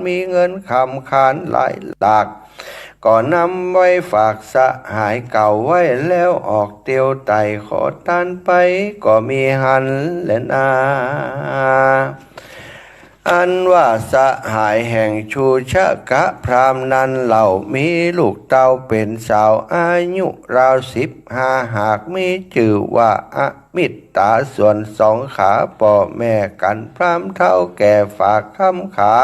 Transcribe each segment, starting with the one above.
มีเงินคำขานหลายหลากก็นำไว้ฝากสหายเก่าไว้แล้วออกเตียวไต่ขอทานไปก็มีหันและนาอันว่าสหายแห่งชูชะกะพรามนั้นเหล่ามีลูกเต้าเป็นสาวอายุราว15หากมีชื่อว่าอมิตตาส่วนสองขาพ่อแม่กันพรามเท่าแก่ฝากคำขา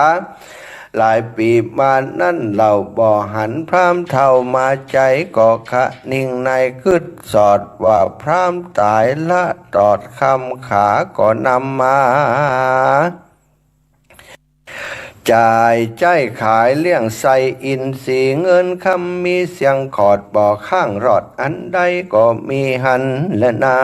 หลายปีมานั่นเราบ่หันพรามเท่ามาใจก็คะนิ่งในคืดสอดว่าพรามตายละตอดคำขาก็นำมาจ่ายใจขายเลี้ยงใส่อินสีเงินคำมีเสียงขอดบ่อข้างรอดอันใดก็มีหันและนา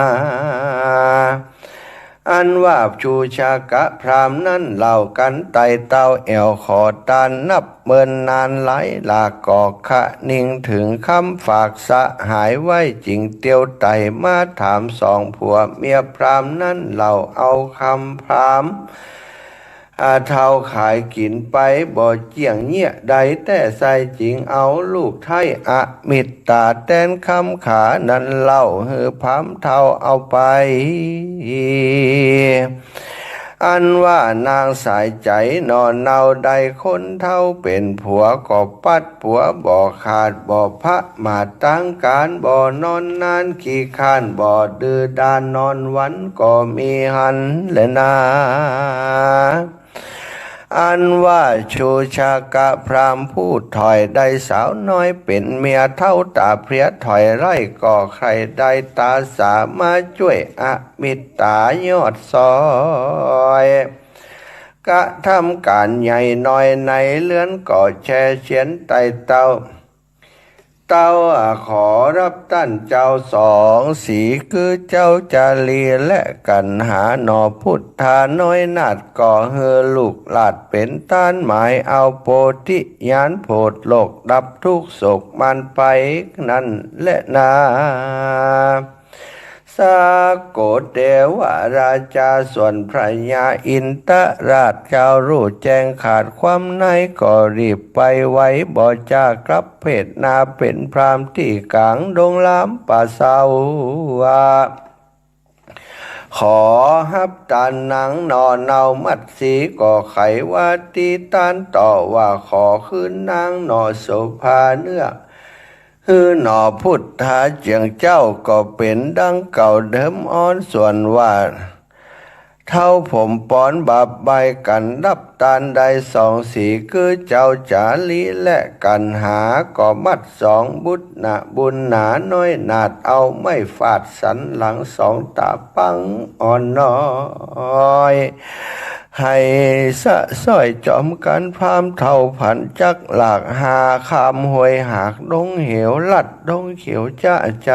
อันว่าชูชากะพรามนั้นเล่ากันไต่เต้าแอวขอตานนับเมินนานหลายลากกอกคะนิ่งถึงคำฝากสะหายไว้จริงเตียวไต่มาถามสองผัวเมียพรามนั้นเล่าเอาคำพรามเท่าขายกินไปบ่เจียงเงี่ยใดแต่ใส่จริงเอาลูกไทยมิตตาแตนคำขานั้นเล่าฮือพามเท่าเอาไปอันว่านางสายใจนอนเนาใดคนเท่าเป็นผัวก็ปัดผัวบ่ขาดบ่พระมาตั้งการบ่นอนนานขี้ข้านบ่ดื้อดานนอนวันก็มีหันและนาอันว่าชูชากะพรามพูดถอยได้สาวน้อยเป็นเมียเท่าตาเพรียถอยไร่ก็ใครได้ตาสามาช่วยอมิตตายอดซอยกะทำการใหญ่น้อยในเลือนก่อแช่เฉียนไต่เต้าขอรับท่านเจ้าสองสีคือเจ้าจารีและกันหาหนอพุทธาน้อยนาดก่อเฮอลูกหลาดเป็นต้านหมายเอาโพธิญาณโพดโลกดับทุกโศกมันไปนั่นและนาสาโกฏเทวราชาส่วนพระยาอินทราชเจ้ารู้แจ้งขาดความในก็รีบไปไว้บ่จากลับเพศนาเป็นพรามที่กลางดงล้ำป่าเศร้าว่าขอฮับตานหนังนอนเนามัดสีก็ไขว่าตีตานต่อว่าขอคืนนางนอโสภาเนื้อหนอพุทธาเจียงเจ้าก็เป็นดังเก่าเดิมอ่อนส่วนว่าเท่าผมป้อนบาปใบกันรับตานใดสองสีคือเจ้าจาลีและกันหาก็มัดสองบุญนะบุญหนาน้อยนาดเอาไม่ฟาดสันหลังสองตาปังอ่อนน้อยให้สะส้อยจอมกันพรามเท่าพันจักหลากหาคำหวยหากดงเหวลัดดงเขียวจ้าใจ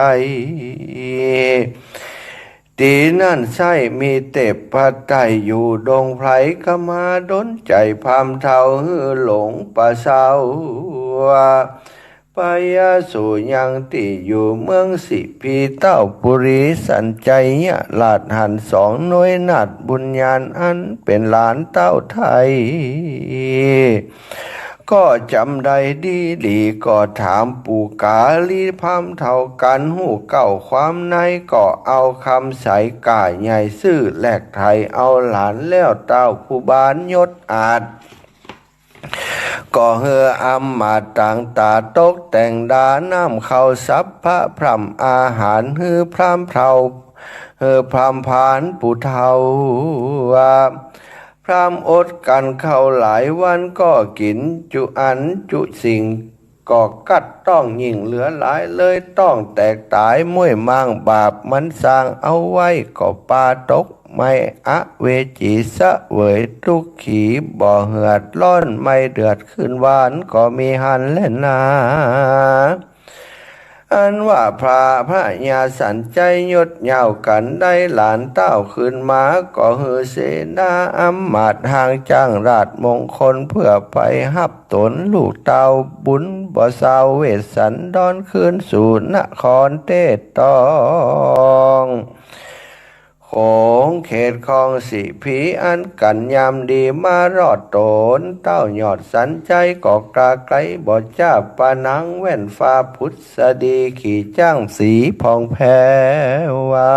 ตีนั่นใช่มีเต็บพัดไตอยู่ดงไพรก็มาดนใจพรามเท่าฮือหลงป่าเศร้าปายาสุยังติอยู่เมืองสิพีเต้าปุรีสันใจเนี่ยลาดหันสองน้อยนัดบุญญาณอันเป็นหลานเต้าไทยก็จำได้ดีก็ถามปู่กาลีพามเท่ากันหูเก่าความในก็เอาคำใส่ก่ายใหญ่ซื่อแหลกไทยเอาหลานแล้วเต้าผู้บานยศอาจก็เฮืออำมาต่างตาตกแต่งดาน้ำเข้าสัพพะพร่ำอาหารฮือพรามเท่าพรามผานผู้เท่าว่าพรามอดกันเข้าหลายวันก็กินจุอันจุสิ่งก็กัดต้องยิ่งเหลือหลายเลยต้องแตกตายมุ่ยมั่งบาปมันสร้างเอาไว้ก็ปาตกไม่เวจีสะเวยทุกขีบ่เหือดร้อนไม่เดือดขึ้นหวานก็มีหันและนาอันว่าพระญาสันใจยศเหย่ากันได้หลานเต้าขึ้นมาก็ฮือเสนาอำมาตย์ห่างจ้างราชมงคลเพื่อไปฮับตนลูกเต้าบุญบ่สาวเวสสันดอนคืนสู่นครเทศตองค โขงเขตคลองสีผีอันกันยามดีมารอดโตนเต้ายอดสันใจก่อกาไกลบ่จ้าปานังแว่นฟ้าพุทธดีขี่จ้างสีพองแพ้ว่า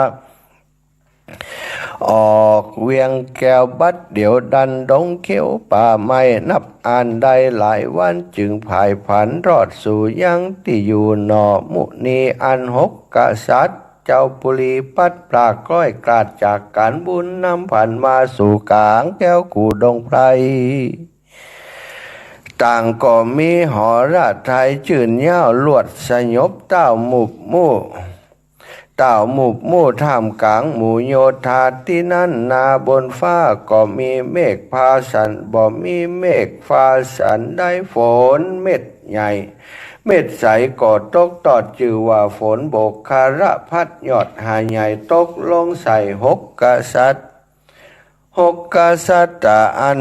ออกเวียงแก้วบัดเดี๋ยวดันดงเขียวป่าไม้นับอ่านได้หลายวันจึงผ่ายผันรอดสู่ยังที่อยู่หนอมุนีอันหกกษัตริย์เจ้าปุรีปัดปลากล้อยกราดจากการบุญนำผ่านมาสู่กลางแก้วกูดงไพรต่างก็มีหอราชไทยจื่นเย้าลวดสยบเต้าหมุบมู่ท่ามกลางหมู่โยธาที่นั่นนาบนฟ้าก็มีเมฆพาสันบ่มีเมฆฟ้าสันได้ฝนเม็ดใหญ่เม็ดใสก็ตกตอดจือว่าฝนโบกคาระพัดยอดหาใหญ่ตกลงใส่หกกษัตริย์อัน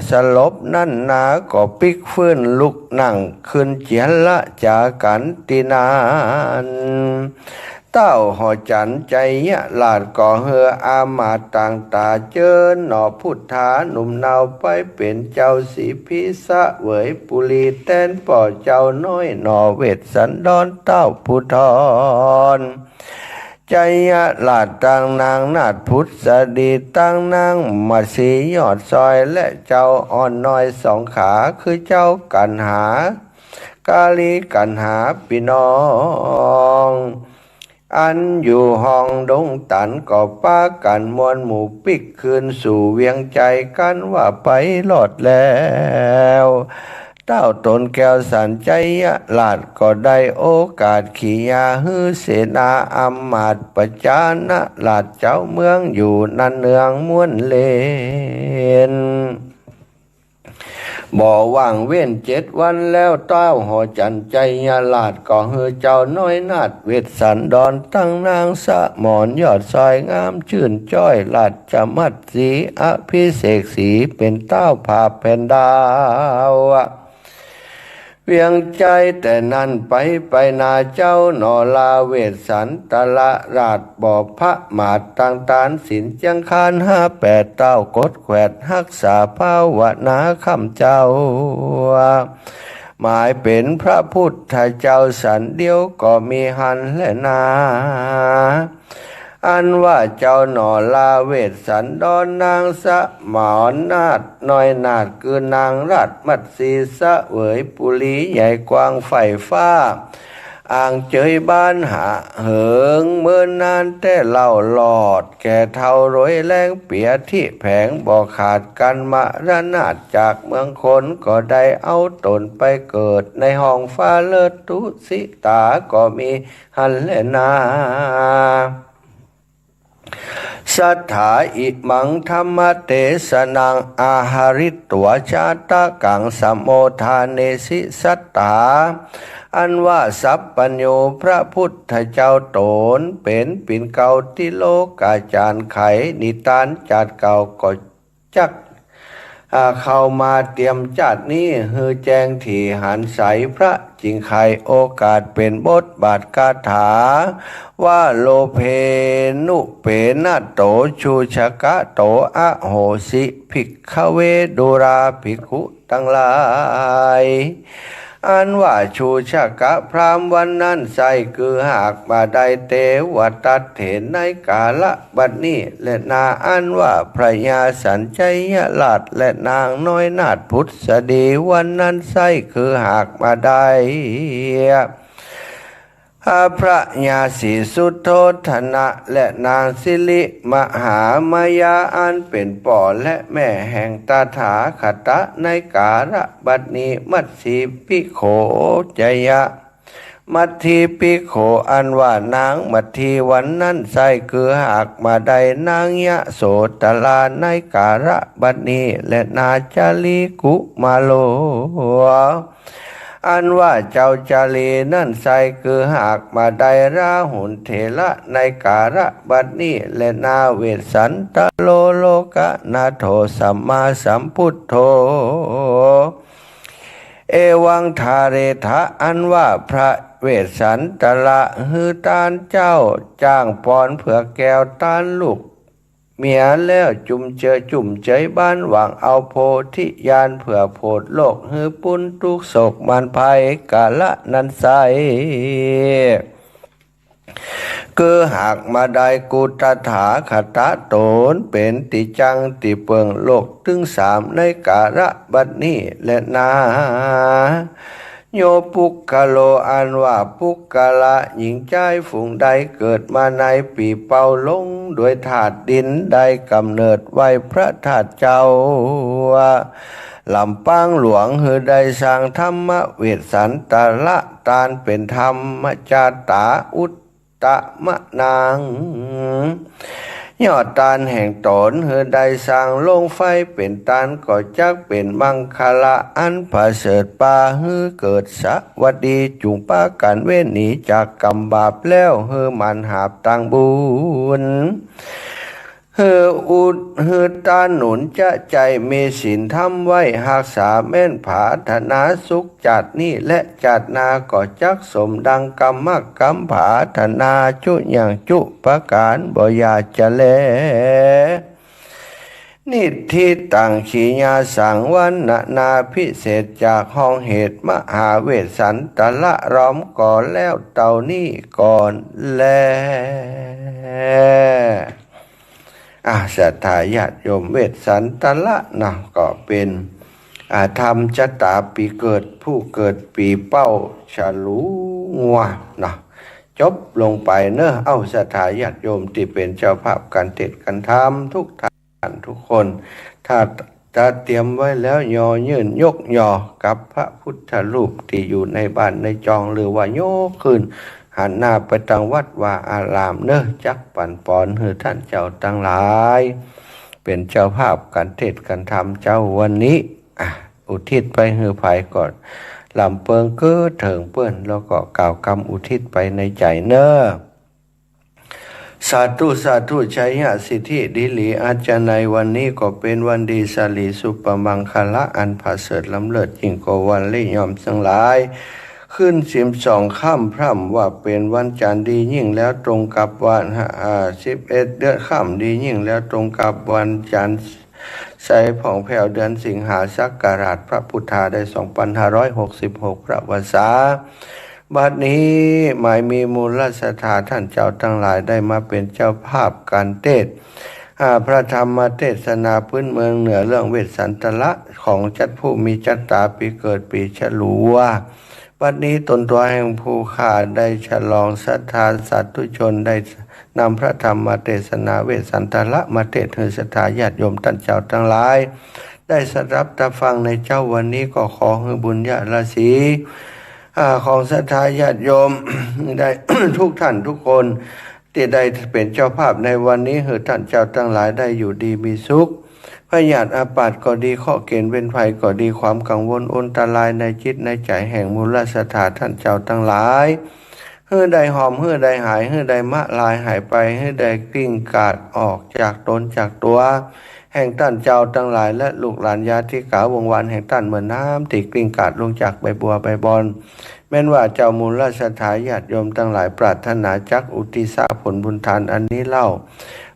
สลบนั่นนาก็ปิกฟื้นลุกนั่งขึ้นเจียนละจากกันตินานเต้าหอจันใจยะลาดก่อเฮืออามาตต่างตาเจิญหนอพุทธาหนุ่มนาวไปเป็นเจ้าสีพิสะเวยปุรีแตนป่อเจ้าน้อยหนอเวทสันดอนเต้าพุทธรใจยะลาดตังนางนาฏพุทธดีตั้งนางมาสียอดซอยและเจ้าอ่อนน้อยสองขาคือเจ้ากันหากาลีกันหาพี่น้องอันอยู่ห้องดงตันก็ป้ากันมวลหมู่ปิกคืนสู่เวียงใจกันว่าไปหลอดแล้วเต้าตนแก้วสันใจยะลาดก็ได้โอกาสขี่ยาฮือเสนาอำมาตย์ประจานะลาดเจ้าเมืองอยู่นันเนืองม้วนเลนบ่ว่างเว้น7 วันแล้วเต้าหอจันใจยาลาดก็เฮือเจ้าน้อยนาดเวทสันดอนตั้งนางสะหมอนยอดซอยงามชื่นจ้อยลาดจะมัดสีอภิเษกสีเป็นเต้าผาแผ่นดาวเวียงใจแต่นั้นไปนาเจ้าหนอลาเวทสันตะละราชบ่อพระหมาดต่างตานสินจังคาน58เต้ากดแขวดรักษาภาวนาคำเจ้าหมายเป็นพระพุทธเจ้าสันเดียวก็มีหันและนาอันว่าเจ้าหนอลาเวทสันดอนนางสะหมอนนาดน้อยนาดคือนางราชมัดสีสะเวยปุรีใหญ่กว้างไฟฟ้าอ่างเจยบ้านหาเหิงเมื่อนานแต่เล่าหลอดแก่เท่ารวยแรงเปียที่แผงบ่ขาดกันมาระนาดจากเมืองคนก็ได้เอาตนไปเกิดในห้องฟ้าเลิศตุสิตาก็มีหันและนาสัทธาอิมังธรรมเตสนังอาหาริตัวชาตะกังสัมโมทาเนสิสัตตาอันว่าสัพปัญโยพระพุทธเจ้าตนเป็นปิ่นเก่าที่โลกาจารย์ไขนิทานจัดเก่าก็จักเข้ามาเตรียมจัดนี้ฮือแจงที่หันใสพระจิงไขโอกาสเป็นบทบาทคาถาว่าโลเพนุเปนะโตชูชกะโตอะโหสิภิกขเวดุราภิกขุทั้งหลายอันว่าชูชกะพรามวันนั้นใส่คือหากมาได้เตวตัดเถนในกาละบัดนี้และนาอันว่าพระยาสัญชัยลาดและนางน้อยนาถพุทธดีวันนั้นใส่คือหากมาได้พระญาสีสุโธธนะและนางสิริมหามายาอันเป็นป่อและแม่แห่งตถาคตในกาละบัดนี้มัตสีปิโขจยะมัทธีปิโขอันว่านางมัทธีวันนั้นใส่คือหากมาได้นางยะโสตลาในกาละบัดนี้และนาจาลีกุมาโลอันว่าเจ้าจารีนั่นใส่คือหากมาได้ราหุลเถระในกาละบัดนี้และนาเวสสันตโลโลกะนาโถสัมมาสัมพุทโธเอวังทาเรทะอันว่าพระเวสสันตละฮือตานเจ้าจ้างปอนเผือกแก้วตานลูก เมียแล้วจุ่มเจอจุ่มเจยบ้านหวังเอาโพธิญาณเผื่อโพดโลกฮือปุ้นทุกโศกมันภัยกาละนันไซคือหากมาได้กุตถาคตะโตนเป็นติจังติเปิงโลกถึงสามในกาละบัดนี้และนาโยปุกกะโลอันว่าปุกกะละหญิงใจฝูงใดเกิดมาในปีเป่าลงด้วยถาดดินได้กำเนิดไว้พระถาดเจ้าลำปางหลวงฮือได้สร้างธรรมเวสสันตละตานเป็นธรรมจาตาอุตตมะนางยอดตานแห่งตนเฮือได้สร้างโลงไฟเป็นตานก็จักเป็นมังคละอันผาเสริฐปาฮือเกิดสวัสดีจุงปากันเว้นหนีจากกรรมบาปแล้วฮือมันหาบตังบุญฮือตาหนุนจะใจมีศีลทำไว้หักษาแม่นผาธนาสุขจัดนี้และจัดนาก็จักสมดังกรรมกรรมผาธนาจุอย่างจุประการบ่อยาจะแลนิทิตังขีญาสังวันนาพิเศษจากห้องเหตุมหาเวสสันตละร้อมก่อนแล้วเต่านี้ก่อนแลศรัทธาญาติโยมเวสสันตละนะก็เป็นธรรมชะตาปีเกิดผู้เกิดปีเป้าฉลูงัวนะจบลงไปเนอะเอาศรัทธาญาติโยมที่เป็นเจ้าภาพการเทศน์การธรรมทุกท่านทุกคนถ้าจะเตรียมไว้แล้วยอยื่นยกยอกับพระพุทธรูปที่อยู่ในบ้านในจองหรือว่าโยกขึ้นหันหน้าไปทางวัดว่าอารามเนอะจักปั่นปอนเฮือท่านเจ้าทั้งหลายเป็นเจ้าภาพการเทศน์การธรรมเจ้าวันนี้อุทิศไปเฮือภายก่อนลำเปิงเก้อเถิงเปิ้นแล้วก็กล่าวคำอุทิศไปในใจเนอะสาธุสาธุชัยสิทธิดิลีอาจารย์ในวันนี้ก็เป็นวันดีสลีสุปมังคละอันผาเสริฐล้ำเลิศยิ่งกว่าวันเล่ยอมทั้งหลายขึ้น12 ค่ำพร่ำว่าเป็นวันจันทร์ดียิ่งแล้วตรงกับวัน11 เดือนค่ำดียิ่งแล้วตรงกับวันจันทร์ใสผ่องแผ้วเดือนสิงหาศักราชพระพุทธาได้2566พระวษาบัดนี้หมายมีมูลศรัทธาท่านเจ้าทั้งหลายได้มาเป็นเจ้าภาพการเทศน์พระธรรมเทศนาพื้นเมืองเหนือเรื่องเวสสันตละของจัดผู้มีจัตตาปีเกิดปีฉลูว่าบัดนี้ตนตัวแห่งผู้ข้าได้ฉลองศรัทธาสาธุชนได้นำพระธรรมเทศนาเวสสันตละมาเทศน์ให้ศรัทธาญาติโยมท่านเจ้าทั้งหลายได้สดับตาฟังในเจ้าวันนี้ก็ขอให้บุญญาราศีของศรัทธาญาติโยม ได้ ทุกท่านทุกคนที่ได้เป็นเจ้าภาพในวันนี้ให้ท่านเจ้าทั้งหลายได้อยู่ดีมีสุขพยาธิอาพาธก็ดีข้อเกณฑ์เว้นภัยก็ดีความกังวลอันตรายในจิตในใจแห่งมูลศรัทธาท่านเจ้าทั้งหลายเฮือใดหอมเฮือใดหายเฮือใดมะลายหายไปเฮือใดกลิ้งกาดออกจากตนจากตัวแห่งท่านเจ้าทั้งหลายและลูกหลานญาติกาวงวานแห่งท่านเหมือนน้ำที่กลิ้งกาดลงจากใบบัวใบบอนแม้นว่าเจ้ามูลศรัทธาญาติโยมทั้งหลายปรารถนาจักอุทิศผลบุญทานอันนี้เล่า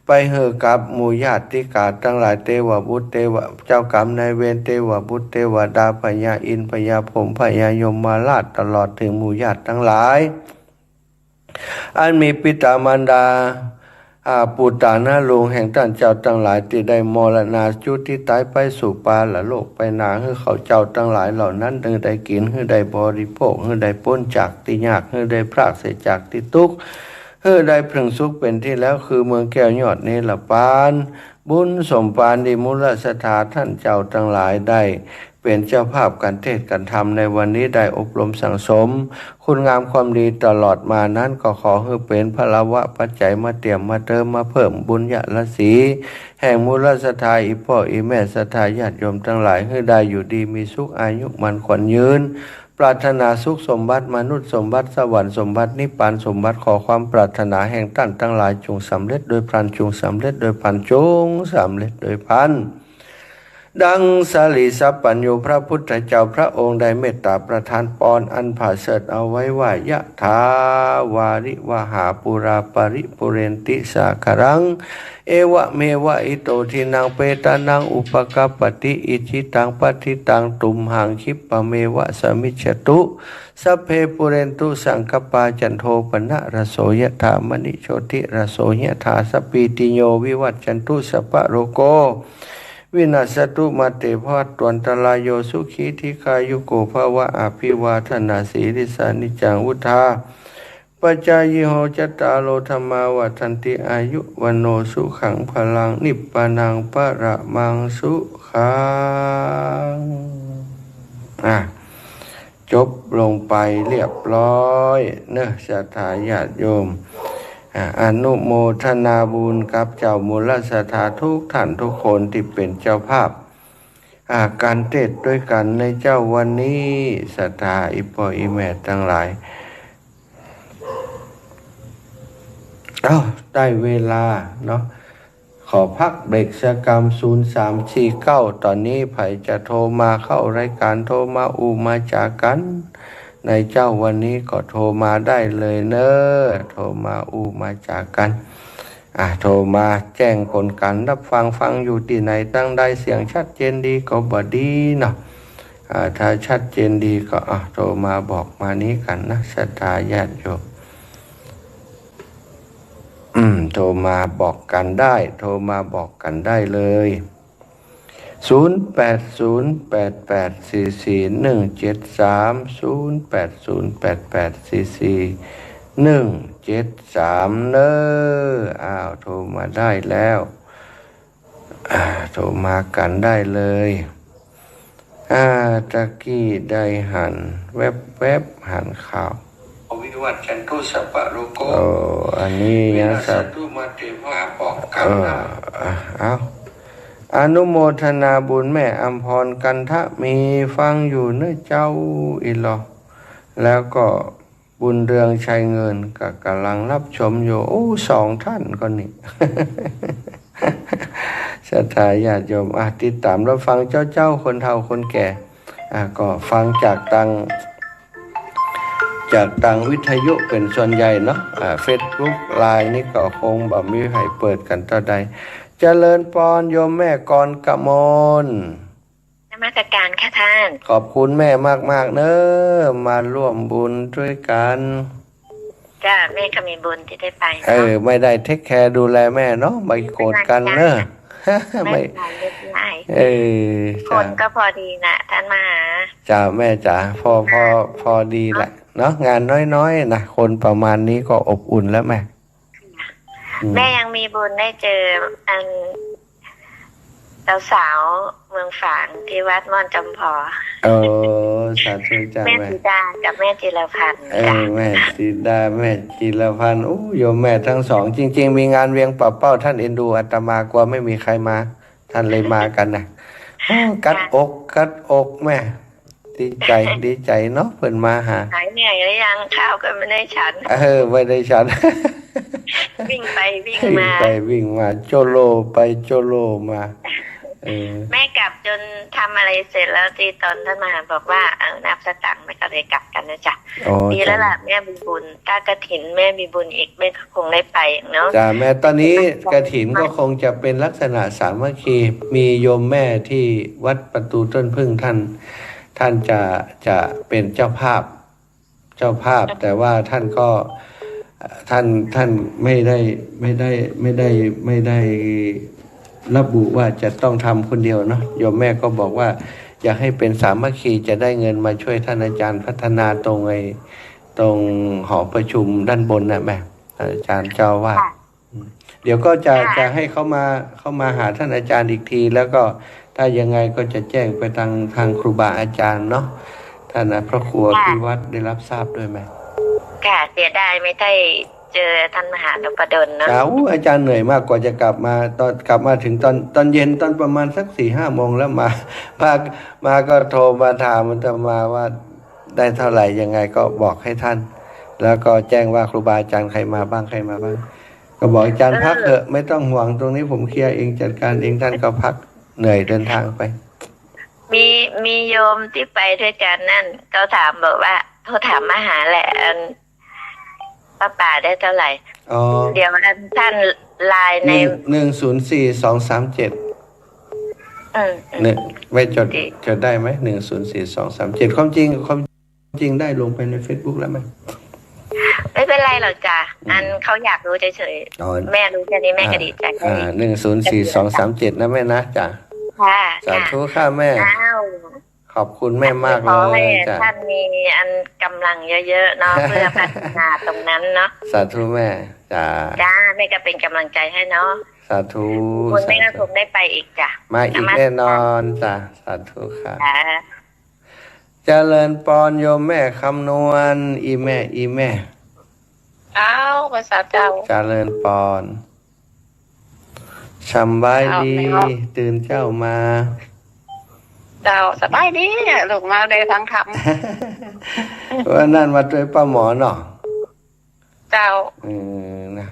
ไปเฮอกับหมู่ญาติกาทั้งหลายเทวบุตรเทวเจ้ากรรมนายเวรเทวบุตรเทวดาพญาอินทร์พญาพรหมพญายมมาราชตลอดถึงหมู่ญาติทั้งหลายอันมีปิตามารดาปุตตานาลุงแห่งท่านเจ้าทั้งหลายที่ได้มรณาจุติตายไปสู่ปาละโลกไปนาให้เขาเจ้าทั้งหลายเหล่านั้นให้ได้กินให้ได้บริโภคให้ได้พ้นจากที่ยากให้ได้พรากเสียจากที่ทุกข์ให้ได้พึงสุขเป็นที่แล้วคือเมืองแก้วยอดเนรปานบุญสมปานดีมูลศรัทธาท่านเจ้าทั้งหลายได้เป็นเจ้าภาพการเทศน์การธรรมในวันนี้ได้อบรมสั่งสมคุณงามความดีตลอดมานั้นก็ขอให้เป็นพละวะปัจจัยมาเตรียมมาเติมมาเพิ่มบุญญาราศีแห่งมูลศรัทธาอีพ่ออีแม่ศรัทธาญาติโยมทั้งหลายให้ได้อยู่ดีมีสุขอายุมันขวัญยืนปรารถนาสุขสมบัติมนุษย์สมบัติสวรรค์สมบัตินิพพานสมบัติขอความปรารถนาแห่งท่านทั้งหลายจงสำเร็จโดยพลันจงสำเร็จโดยพันจงสำเร็จโดยพัน ดังสาลีสัพปัญโยพระพุทธเจ้าพระองค์ได้เมตตาประทานพรอันผาเสริฐเอาไว้ว่ายะถาวาริวหาปุราปริปุเรนติสาคารังเอวะเมวะอิโตทินังเปตานังอุปกปปติอิจิตังปฏิตังตุมหังคิปะเมวะสมิจฉตุสัพเพปุเรนตุสังกปาจันโทปนะระโสยถามณิโชติระโสยถาสปีติโยวิวัจจันตุสัพพะโรโกวินาศตุมาเตภวัตวันตรายโยสุขีธิคายุโกภวะอภิวาทนาสีริสานิจังวุธาปัจจายิโหจตารโลธรรมาวัฏันติอายุวันโนสุขังพลังนิพพานังปะระมังสุขังจบลงไปเรียบร้อยเนอะศรัทธาญาติโยมอนุโมทนาบุญกับเจ้ามูลศรัทธาทุกท่านทุกคนที่เป็นเจ้าภาพการเทศน์ด้วยกันในเจ้าวันนี้ศรัทธาอิปออิแม่ทั้งหลายได้เวลาเนาะขอพักเบรกสกรรม0349ตอนนี้ไผจะโทรมาเข้ารายการโทรมามาจากกันในเจ้าวันนี้ก็โทรมาได้เลยเนอะโทรมามาจากกันโทรมาแจ้งผลการรับฟังอยู่ที่ไหนตั้งได้เสียงชัดเจนดีก็บ่ดีเนาะถ้าชัดเจนดีก็โทรมาบอกมานี้กันนะศรัทธาญาติโยมโทรมาบอกกันได้โทรมาบอกกันได้เลย0808844173 0808844173เนอะโทรมาได้แล้วโทรมากันได้เลยตะกี้ได้หันเว็บหันข่าววิวัฒจันทุสัพพะโรโกอันนี้ยังสัตว์มาเทวะบอกกันอนุโมทนาบุญแม่อำพรกันทะมีฟังอยู่เนื้อเจ้าอีหลอแล้วก็บุญเรืองชัยเงินก็กำลังรับชมอยู่2 ท่านก็นี่ ศรัทธาญาติโยมติดตามรับฟังเจ้าคนเฒ่าคนแก่ก็ฟังจากตังวิทยุเป็นส่วนใหญ่เนาะFacebook ไลน์นี่ก็คงบ่มีให้เปิดกันต่อใดเจริญพรโยมแม่กรกมลนมัสการค่ะท่านขอบคุณแม่มากๆเนอะมาร่วมบุญด้วยกันจ้าแม่ก็มีบุญที่ได้ไปไม่ได้เทคแคร์ดูแลแม่เนาะไม่โกรธกันเนอะไม่คนก็พอดีนะท่านมหาจ้าแม่จ๋าพอดีแหละเนาะงานน้อยๆนะคนประมาณนี้ก็อบอุ่นแล้วแม่ยังมีบุญได้เจอสาวเมืองฝางที่วัดม่อนจำพอสาธุจ้าแม่จิดากับแม่จิรพันธ์แม่จิดาแม่จิรพันธ์โยมแม่ทั้งสองจริงๆมีงานเวียงป่าเป้าท่านเอ็นดูอาตมากลัวไม่มีใครมาท่านเลยมากันนะกัดอกแม่ดีใจเนาะเพิ่นมาหาหายเหนื่อยหรือยังข้าวก็ไม่ได้ฉันไม่ได้ฉันวิ่งไปวิ่งมาโจโลไปโจโลมาแม่กลับจนทำอะไรเสร็จแล้วที่ตอนท่านมาบอกว่านับสตังค์ไม่ก็เลยกลับกันนะจ๊ะดีแล้วล่ะแม่มีบุญถ้ากฐินแม่มีบุญอีกแม่คงได้ไปเนาะจ้ะแม่ตอนนี้กฐินก็คงจะเป็นลักษณะสามัคคีมีโยมแม่ที่วัดประตูต้นพึ่งท่านจะเป็นเจ้าภาพแต่ว่าท่านก็ท่านไม่ได้ระบุว่าจะต้องทำคนเดียวเนาะโยมแม่ก็บอกว่าอยากให้เป็นสามัคคีจะได้เงินมาช่วยท่านอาจารย์พัฒนาตรงหอประชุมด้านบนนะแม่อาจารย์เจ้าวาดเดี๋ยวก็จะให้เขามาหาท่านอาจารย์อีกทีแล้วก็ถ้ายังไงก็จะแจ้งไปทางครูบาอาจารย์เนาะท่านพระครูที่วัดได้รับทราบด้วยไหมค่ะเสียดายไม่ได้เจอท่านมหานพดลเนาะอาจารย์เหนื่อยมากกว่าจะกลับมาถึงตอนเย็นตอนประมาณสัก 4-5 โมงแล้วมาก็โทรมาถามมันจะมาว่าได้เท่าไหร่ยังไงก็บอกให้ท่านแล้วก็แจ้งว่าครูบาอาจารย์ใครมาบ้างก็บอกอาจารย์พักเถอะไม่ต้องห่วงตรงนี้ผมเคลียร์เองจัดการเองท่านก็พักเหนื่อยเดินทางไป มีมีโยมที่ไปด้วยกันนั่นเขาถามบอกว่าเขาถามมาหาแหละป้าป่าได้เท่าไหร่อ๋อเดี๋ยวท่านไลน์ใน104237เนี่ยไว้จดได้ไหม104237ความจริงได้ลงไปใน Facebook แล้วไหมไม่เป็นไรหรอกจ้ะอันเขาอยากรู้เฉยๆแม่รู้แค่นี้แม่ก็ดีใจ104237นะแม่นะจ้ะค่ะสาธุค่ะแม่ขอบคุณแม่มากเลยจ้ะท่านมีอันกำลังเยอะๆเนาะเพื่อพัฒนาตรงนั้นเนาะสาธุแม่จ้าแม่ก็เป็นกำลังใจให้เนาะสาธุคุณแม่ก็คงได้ไปอีกจ้ะมาอีกแน่นอนจ้ะสาธุค่ะเจริญปอนโยมแม่คำนวณอีแม่ภาษาเจ้าเจริญปอนสบายดีตื่นเจ้ามาเจ้าสบายดีลูกมาได้ทั้งคำว่านั่นมาด้วยป้าหมอเนาะเจ้านะ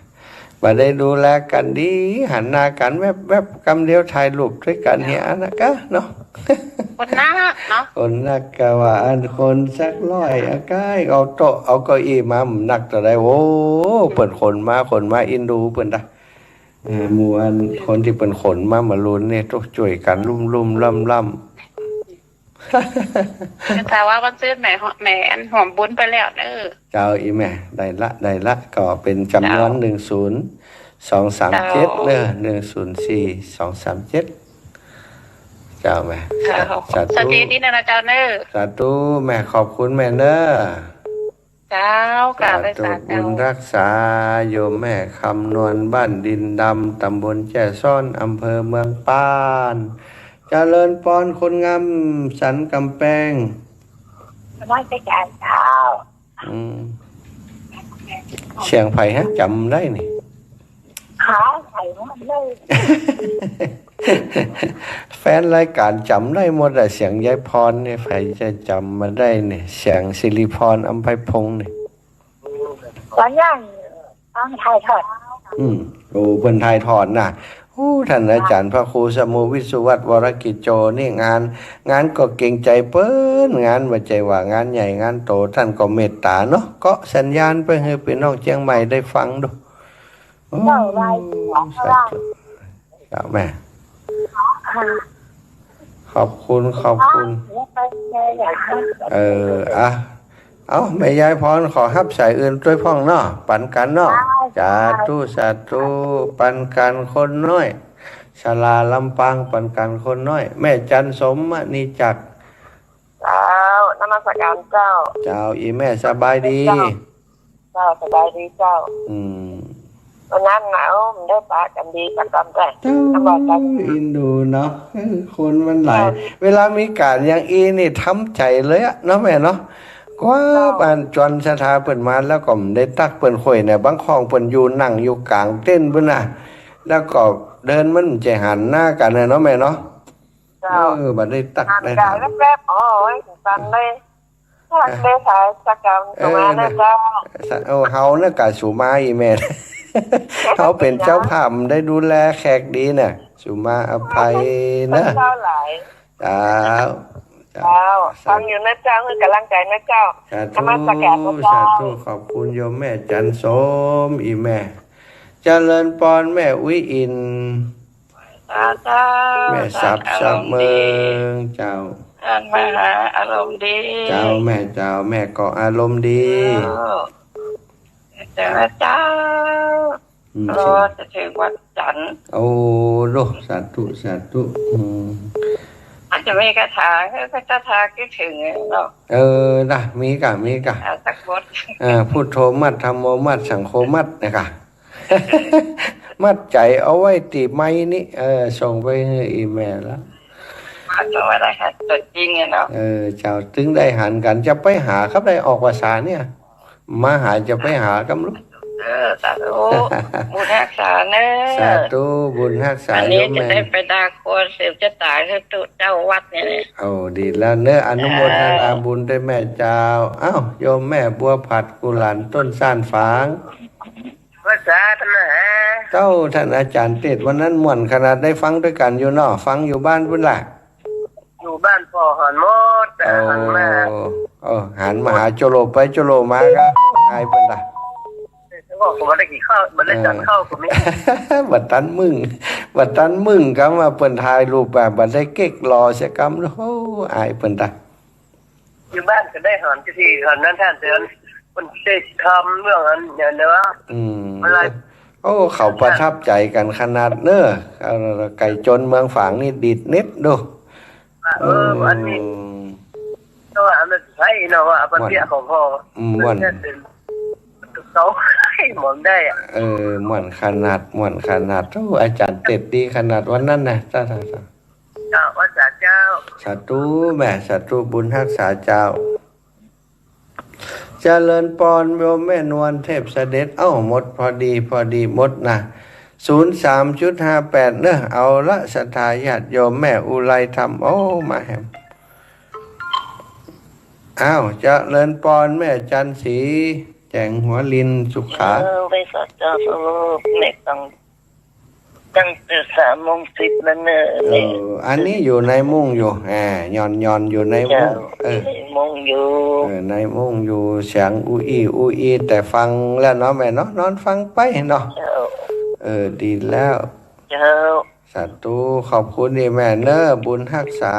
มาได้ดูแลกันดีหันหน้ากันแวบกำเดียวถ่ายรูปด้วยกันเฮียนะกะเนาะคนนักเนาะคนนักกะว่าอันคนสักร้อยอากายเอาโต๊ะเอาเก้าอี้มานักจะได้โอ้เปิดคนมาอินดูเปิดได้มวนคนที่เป็นขนมาลุ้นเนี่ยต้องช่วยกันลุ่มล่ำแต่ว่าวันซื้อแม่อันหอมบุญไปแล้วเจ้าอีแม่ได้ละก็เป็นจำนวน10237104237เจ้าแม่สาธุนี่นะเจ้าสาธุแม่ขอบคุณแม่เจ้ากราบสาธุบุญรักษาโยมแม่คำนวณบ้านดินดำตำบลแจ้ซ้อนอำเภอเมืองปานเจริญปอนคนงามสันกำแพงน้อยไปการเช้าเสียงไผ่ฮะจำได้นี่ขาไผ่มันได้แฟนรายการจำได้หมดแต่เสียงยายพรเนี่ยใครจะจำมาได้เนี่ยเสียงสิริพรอัมไพพงศ์เนี่ยตอนย่างต้องถ่ายทอดโอ้เพิ่นถ่ายทอดน่ะท่านอาจารย์พระครูสมุวิสุวัตวรกิจโจนี่งานก็เก่งใจเปิ้นงานว่าใจว่างานใหญ่งานโตท่านก็เมตตาเนาะก็สัญญาณไปให้พี่น้องเชียงใหม่ได้ฟังดูจ้าแม่ขอบคุณเอาแม่ยายพรขอฮับสายอื่นด้วยพ่องเนาะปันกันเนาะสาธุปันกันคนน้อยชลาลำปางปันกันคนน้อยแม่จันสมนี่จักเจ้านมัสการเจ้าอีแม่สบายดีเจ้าสบายดีเจ้าวันนั้นหนาวมันได้ปะกันดีกันตามใจอินดูเนาะคนมันหลายเวลามีการอย่างอีนี่ทำใจเลยอะเนาะแม่เนาะก็บ้านจวนสถาเปิ่นมาแล้วก็ได้ตักเปิ่นข่อยเนี่ยบางของเปิ่นอยู่นั่งอยู่กลางเต้นเพิ่นน่ะแล้วก็เดินมันจะหันหน้ากันเนาะแม่เนาะบัดได้ตักได้แวบๆโอ้ยตันเลยได้สายสักกรรมตรงนั้นนะเจ้าเฮาเนี่ยกะสุมาอีแม่เขาเป็นเจ้าภาพได้ดูแลแขกดีเนี่ยสุมาอภัยนะเจ้าหลายฟังอยู่นะเจ้าคือกำลังใจนะเจ้าสาธุขอบคุณโยมแม่จันสมอีแม่เจริญปอนแม่อุ้ยอินแม่สับเมืองเจ้าแม่อารมณ์ดีเจ้าแม่ก็อารมณ์ดีเจ้ารอจะถึงวันจันทร์โอ้โหสาธุอาจจะมีคาถาคิดถึงเนาะนะมีกะสักบทพุทโธมัดธัมโมมัดสังโฆมัดนะคะมัดใจเอาไว้ตีไม้นี่ส่งไปให้อีเมลแล้วจะว่าได้ค่ะตัวจริงเนาะเจ้าถึงได้หันกันจะไปหาครับได้ออกภาษาเนี่ยมาหาจะไปหากำลังสาธุบุญรักษาเนอะสาธุบุญรักษาอันนี้จะได้ไปด่าคนเสียจะตายคือตุเจ้าวัดเนี่ยดีแล้วเนอะอนุโมทนาบุญด้วยแม่เจ้าโยมแม่บัวผัดกุหลาบต้นซ่านฝางภาษาธรรมะท่านอาจารย์เทศวันนั้นม่วนขนาดได้ฟังด้วยกันอยู่เนาะฟังอยู่บ้านพุ่นล่ะ อยู่บ้านพ่อหันหมดแต่หันมา หันมาหาโจโลไปโจโลมาก็หายเป็นไร เขาบอกผมว่าได้กี่ข้าวมันได้จันข้าวผมนี่ บัดตันมึงก็มาเปิ่นถ่ายรูปแบบบัดได้เก๊กรอเสียกรรมโอ้อายเปิ่นตา อยู่บ้านก็ได้หันที่หันนั้นท่านเตือนมันได้ทำเรื่องนั้นอย่างเนื้ออะไรโอ้เขาประทับใจกันขนาดเน้อไก่จนเมืองฝางนี่ดิดเน็ตดูอันนี้ตัวอันนั้นใช่เนาะว่าปัญญาของพ่อมันเขาให้หมอนได้ม่วนขนาดโอ้อาจารย์เต็ดดีขนาดวันนั้นนะจ้าว่าเจ้าสาธุแม่สาธุบุญรักษาเจ้าเจริญปอนโยมแม่นวลเทพเสด็จหมดพอดีหมดนะ03.58เนอะเอาละศรัทธาญาติโยมแม่อุไรธรรมมาแฮมเจริญปอนแม่จันศรีแจงหัวลินสุขาไปสัจจาสโลกเล็กตั้งแต่3:10นั่นเนอะอันนี้อยู่ในมุ้งอยู่ย่อนอยู่ในมุ้งมุ้งอยู่ในมุ้งอยู่เสียงอูอีแต่ฟังแล้วเนาะแม่เนาะนอนฟังไปเนาะดีแล้วสาธุขอบคุณดีแม่เนอะบุญรักษา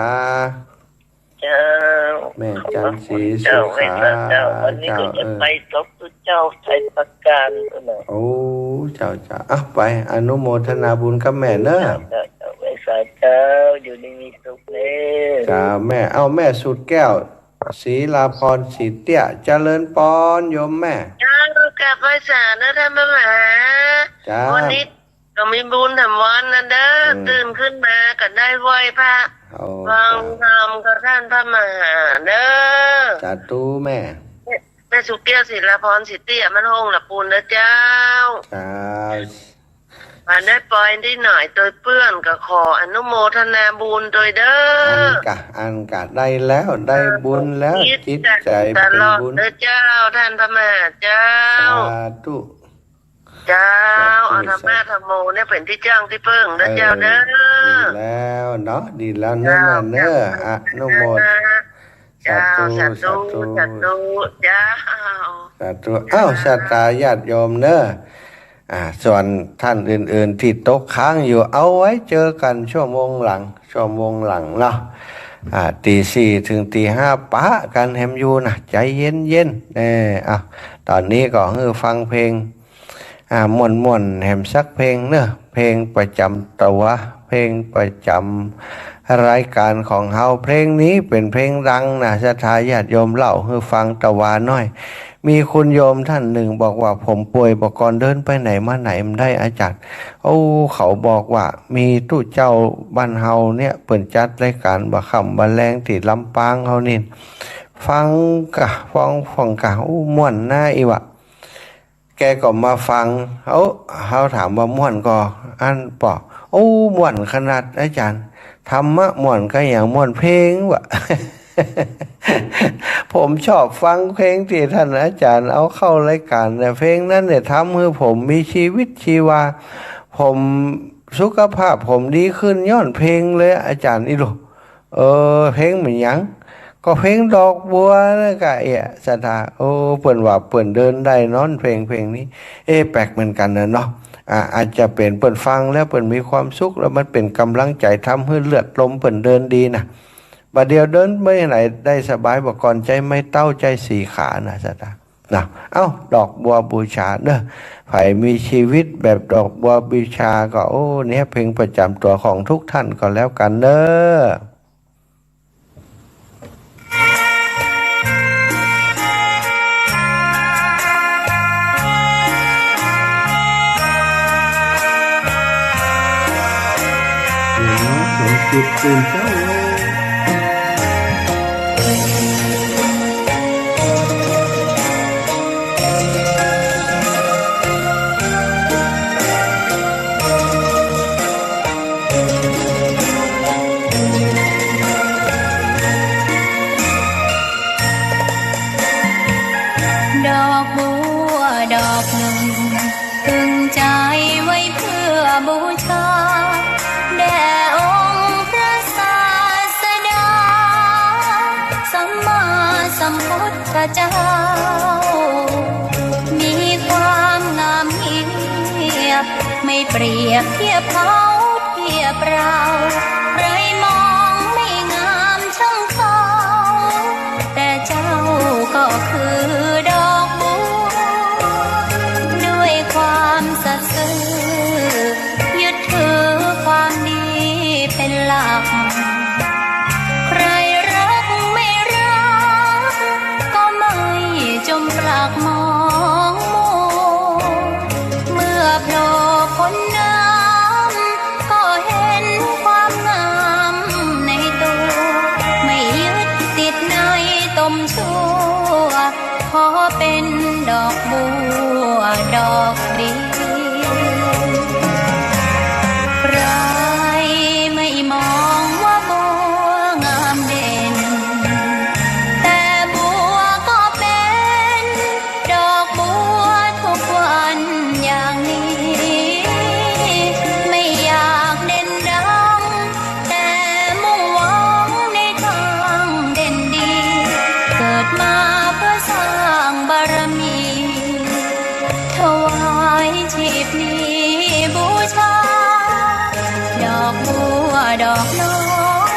แม่จันศรีสุขาวันนี้ก็จะไปศพเจ้าไทยประการเจ้าไปอนุโมทนาบุญกับแม่เนอะไว้สาเจ้าอยู่ในมีสุขเลยจ้าแม่แม่สุดแก้วศรีลาพรศรีเตี้ยเจริญปอนโยมแม่กลับไปศาลนะท่านพระมหาวันนี้ก็มีบุญทำวันนะเด้อตื่นขึ้นมาก็ได้ไหว้พระฟังธรรมกับท่านพระมหาเด้อสาธุแม่สุเกียศิลาพรสิเตี้ยมันหงละปูนนะเจ้ามาได้ปล่อยได้หน่อยโดยเพื่อนก็ขออนุโมทนาบุญโดยเด้ออันกะได้แล้วได้บุญแล้วจิตใจเป็นบุญเจ้าท่านพระมหาเจ้าสาธุเจ้าธรรมะธรรมโมเนี่ยเป็นที่จ้างที่เพิ่งนะเจ้าเด้อดีแล้วเนาะดีแล้วเนอะอนุโมทสาธุเจ้าสาธุศรัทธาญาติโยมเนอะส่วนท่านอื่นๆที่ตกค้างอยู่เอาไว้เจอกันชั่วโมงหลังเนาะตี4ถึงตี5ปะกันแฮมอยู่นะใจเย็นตอนนี้ก็ฟังเพลงม่วนแฮมสักเพลงเนอะเพลงประจำตัวเพลงประจำรายการของเฮาเพลงนี้เป็นเพลงดังนะศรัทธาญาติโยมเล่าให้ฟังตะวาน้อยมีคุณโยมท่านหนึ่งบอกว่าผมป่วยบอกก่อนเดินไปไหนมาไหนมันได้อาจารย์เขาบอกว่ามีตู้เจ้าบ้านเฮาเนี่ยเปิดจัดรายการบะค่ำบะแรงที่ลำปางเฮานี่ฟังกะม่วนหน้าอีวะแกก็มาฟังเขาถามว่าม่วนก็อันบอกม่วนขนาดอาจารย์ธรรมะม่วนก็อย่างม่วนเพลงวะ ผมชอบฟังเพลงที่ท่านอาจารย์เอาเข้ารายการแต่เพลงนั้นเนี่ยทำให้ผมมีชีวิตชีวาผมสุขภาพผมดีขึ้นย้อนเพลงเลยอาจารย์นี่หรอเพลงเหมือนยังก็เพลงดอกบัวนะกะศรัทธาเปิ่นว่าเปิ่นเดินได้นอนเพลงนี้แปลกเหมือนกันนะเนาะอาจจะเป็นเปิ่นฟังแล้วเปิ่นมีความสุขแล้วมันเป็นกำลังใจทำให้เลือดลมเปิ่นเดินดีนะบัดเดียวเดินไม่ไหนได้สบายบอกก่อนใจไม่เต้าใจสีขานะศรัทธานะดอกบัวบูชาเด้อใครมีชีวิตแบบดอกบัวบูชาก็เนี่ยเพลงประจำตัวของทุกท่านก็แล้วกันเด้อจุดตื่นเช้าดอกบัวดอกหนึ่งพึงใจไว้เพื่อบูชาแด่องค์พระศาสดา สัมพุทธเจ้ามีความงามเงียบไม่เปรียบเทียบเขาเทียบเราใครมองไม่งามช่างเขาแต่เจ้าก็คือดอกบัวด้วยความสัตย์ซื่อยึดถือความดีเป็นหลักใครรักไม่รักก็ไม่จมปลักมองมัวเมื่อโผล่พ้นน้ำก็เห็นความงามในตัวไม่ยึดติดในตมชั่วขอเป็นดอกบัวดอกเดียวใครไม่มองว่าบัวงามเด่นแต่บัวก็เป็นดอกบัวทุกวันอย่างนี้ไม่อยากเด่นดังแต่มุ่งหวังในทางเด่นดีเกิดมาเพื่อสร้างบารมีถวายชีพนี้บูชาดอกบัวดอกน้อ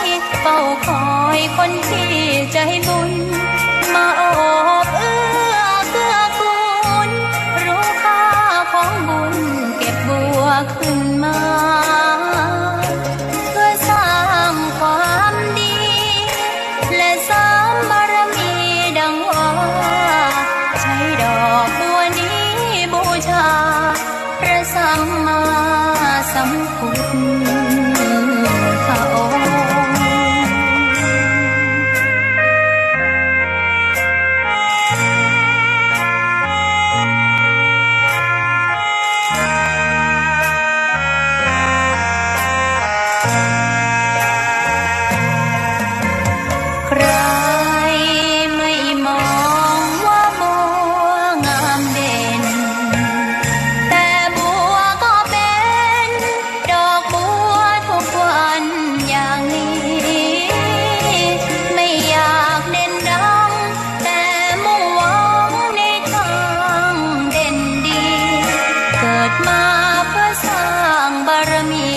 ยเฝ้าคอยคนที่ใจบุญมาโอบเอื้อเกื้อกูลรู้ค่าของบุญเก็บบัวขึ้นมาเพื่อสร้างความดีและเสริมบารมีดังว่าใช้ดอกบัวนี้บูชาพระสัมมาสัมพุทธองค์ใครไม่มองว่าบัวงามเด่นแต่บัวก็เป็นดอกบัวทุกวันอย่างนี้ไม่อยากเด่นดังแต่มุ่งหวังในทางเด่นดีเกิดมาเพื่อสร้างบารมี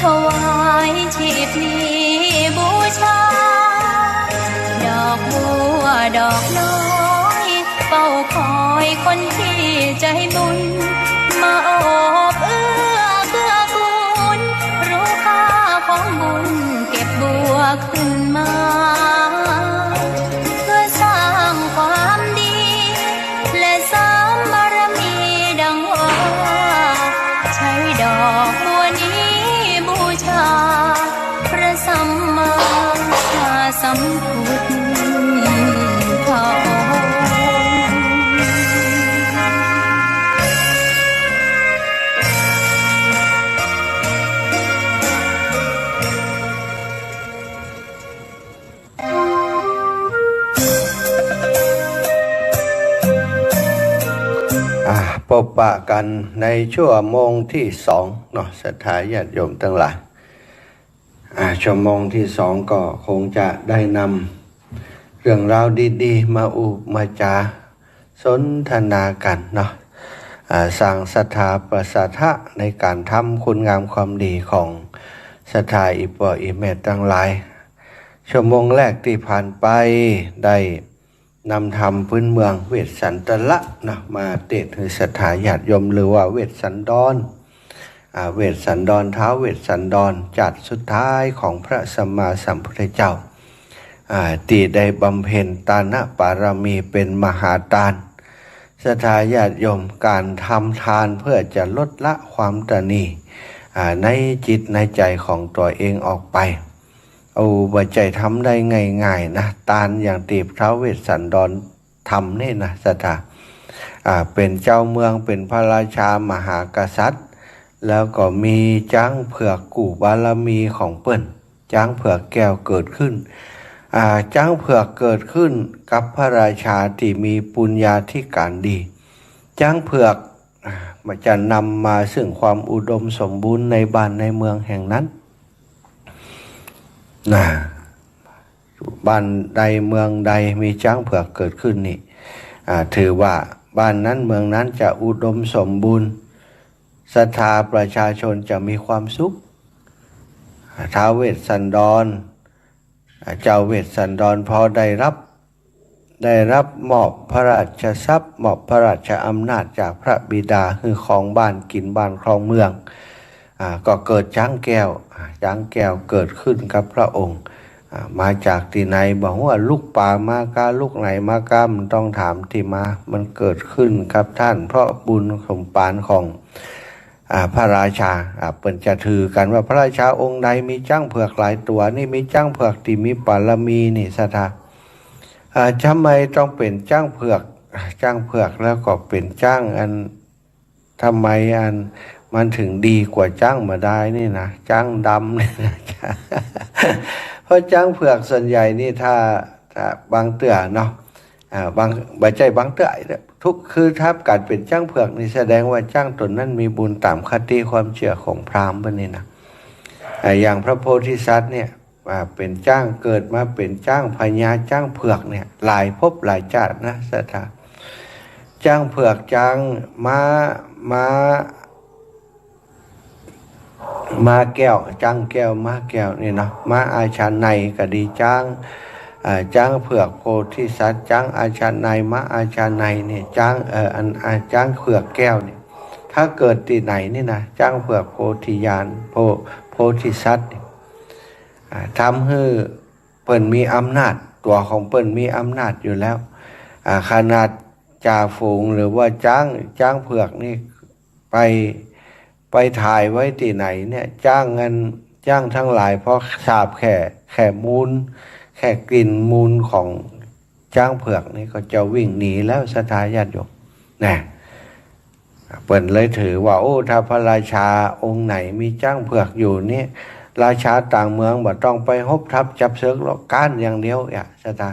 ถวายชีพนี้บูชาดอกบัวดอกน้อยเฝ้าคอยคนที่ใจบุญมาโอบเอื้อเกื้อกูลรู้ค่าของบุญเก็บบัวขึ้นมาเพื่อสร้างความดีและเสริมบารมีดังว่าใช้ดอกบัวนี้บูชาพระสัมมาสัมพุทธองค์ พบปะกันในชั่วโมงที่สองเนาะศรัทธาญาติโยมทั้งหลายชั่วโมงที่สองก็คงจะได้นำเรื่องราวดีๆมามาจาสนทนากันเนาะสร้างศรัทธาประสาทะในการทำคุณงามความดีของศรัทธาอิปออิเมตทั้งหลายชั่วโมงแรกที่ผ่านไปได้นำธรรมพื้นเมืองเวสสันตละนะมาเทศน์ให้ศรัทธาญาติโยมหรือว่าเวสสันดรเวสสันดรท้าวเวสสันดรจัดสุดท้ายของพระสัมมาสัมพุทธเจ้าที่ได้บำเพ็ญตานะปารมีเป็นมหาทานศรัทธาญาติโยมการทำทานเพื่อจะลดละความตนีในจิตในใจของตัวเองออกไปเอาบัจจัยทำได้ง่ายๆนะตานอย่างตีบท้าวเวสสันดรทำนี่นะศรัทธาเป็นเจ้าเมืองเป็นพระราชามหากษัตริย์แล้วก็มีจ้างเผือกกู่บารมีของเปิ้นจ้างเผือกแก้วเกิดขึ้นจ้างเผือกเกิดขึ้นกับพระราชาที่มีปุญญาธิการดีจ้างเผือกมันจะนำมาซึ่งความอุดมสมบูรณ์ในบ้านในเมืองแห่งนั้น บ้านใดเมืองใดมีช้างเผือกเกิดขึ้นนี่ถือว่าบ้านนั้นเมืองนั้นจะอุดมสมบูรณ์ศรัทธาประชาชนจะมีความสุขท้าวเวสสันดรเจ้าเวสสันดรพอได้รับมอบพระราชทรัพย์มอบพระราชอำนาจจากพระบิดาคือของบ้านกินบ้านครองเมืองก็เกิดช้างแก้วเกิดขึ้นกับพระองค์มาจากที่ไหนบอกว่าลูกป่ามากาลูกไหนมากามันต้องถามที่มามันเกิดขึ้นครับท่านเพราะบุญสมปานของพระราชาเปิ่นจะถือกันว่าพระราชาองค์ใดมีจ้างเผือกหลายตัวนี่มีจ้างเผือกที่มีบารมีนี่ศรัทธาทำไมต้องเป็นจ้างเผือกแล้วก็เป็นจ้างอันทำไมอันมันถึงดีกว่าจ้างมาได้นี่นะจ้างดำนี่นะเพราะจ้างเผือกส่วนใหญ่นี่ถ้าบางเตื้อเนาะบางใบใจบางเตื้อทุกคือถ้าการเป็นจ้างเผือกนี่แสดงว่าจ้างตนนั้นมีบุญตามคติความเชื่อของพราหมณ์นี่นะอย่างพระโพธิสัตว์เนี่ยเป็นจ้างเกิดมาเป็นจ้างพญาจ้างเผือกเนี่ยหลายภพหลายชาตินะศรัทธาจ้างเผือกจ้างม้าแก้วจ้างแก้วม้าแก้วนี่เนาะม้าอาชาไนก็ดีจ้างเผือกโพธิสัตว์จ้างอาชาไนม้าอาชาไนเนี่ยจ้างจ้างเผือกแก้วเนี่ยถ้าเกิดที่ไหนนี่นะจ้างเผือกโพธิญาณโพธิสัตว์ทำให้เปิ้นมีอำนาจตัวของเปิ้นมีอำนาจอยู่แล้วขนาดจ่าฝูงหรือว่าจ้างเผือกนี่ไปถ่ายไว้ที่ไหนเนี่ยจ้างทั้งหลายเพราะสาบแค่มูลแค่กลิ่นมูลของจ้างเผือกนี่ก็จะวิ่งหนีแล้วศรัทธาญาติโยมนะเปิ้นเลยถือว่าโอ้ถ้าพระราชาองค์ไหนมีจ้างเผือกอยู่นี่ราชาต่างเมืองบ่ต้องไปฮบทับจับเสือกหรอกก้านอย่างเดียวศรัทธา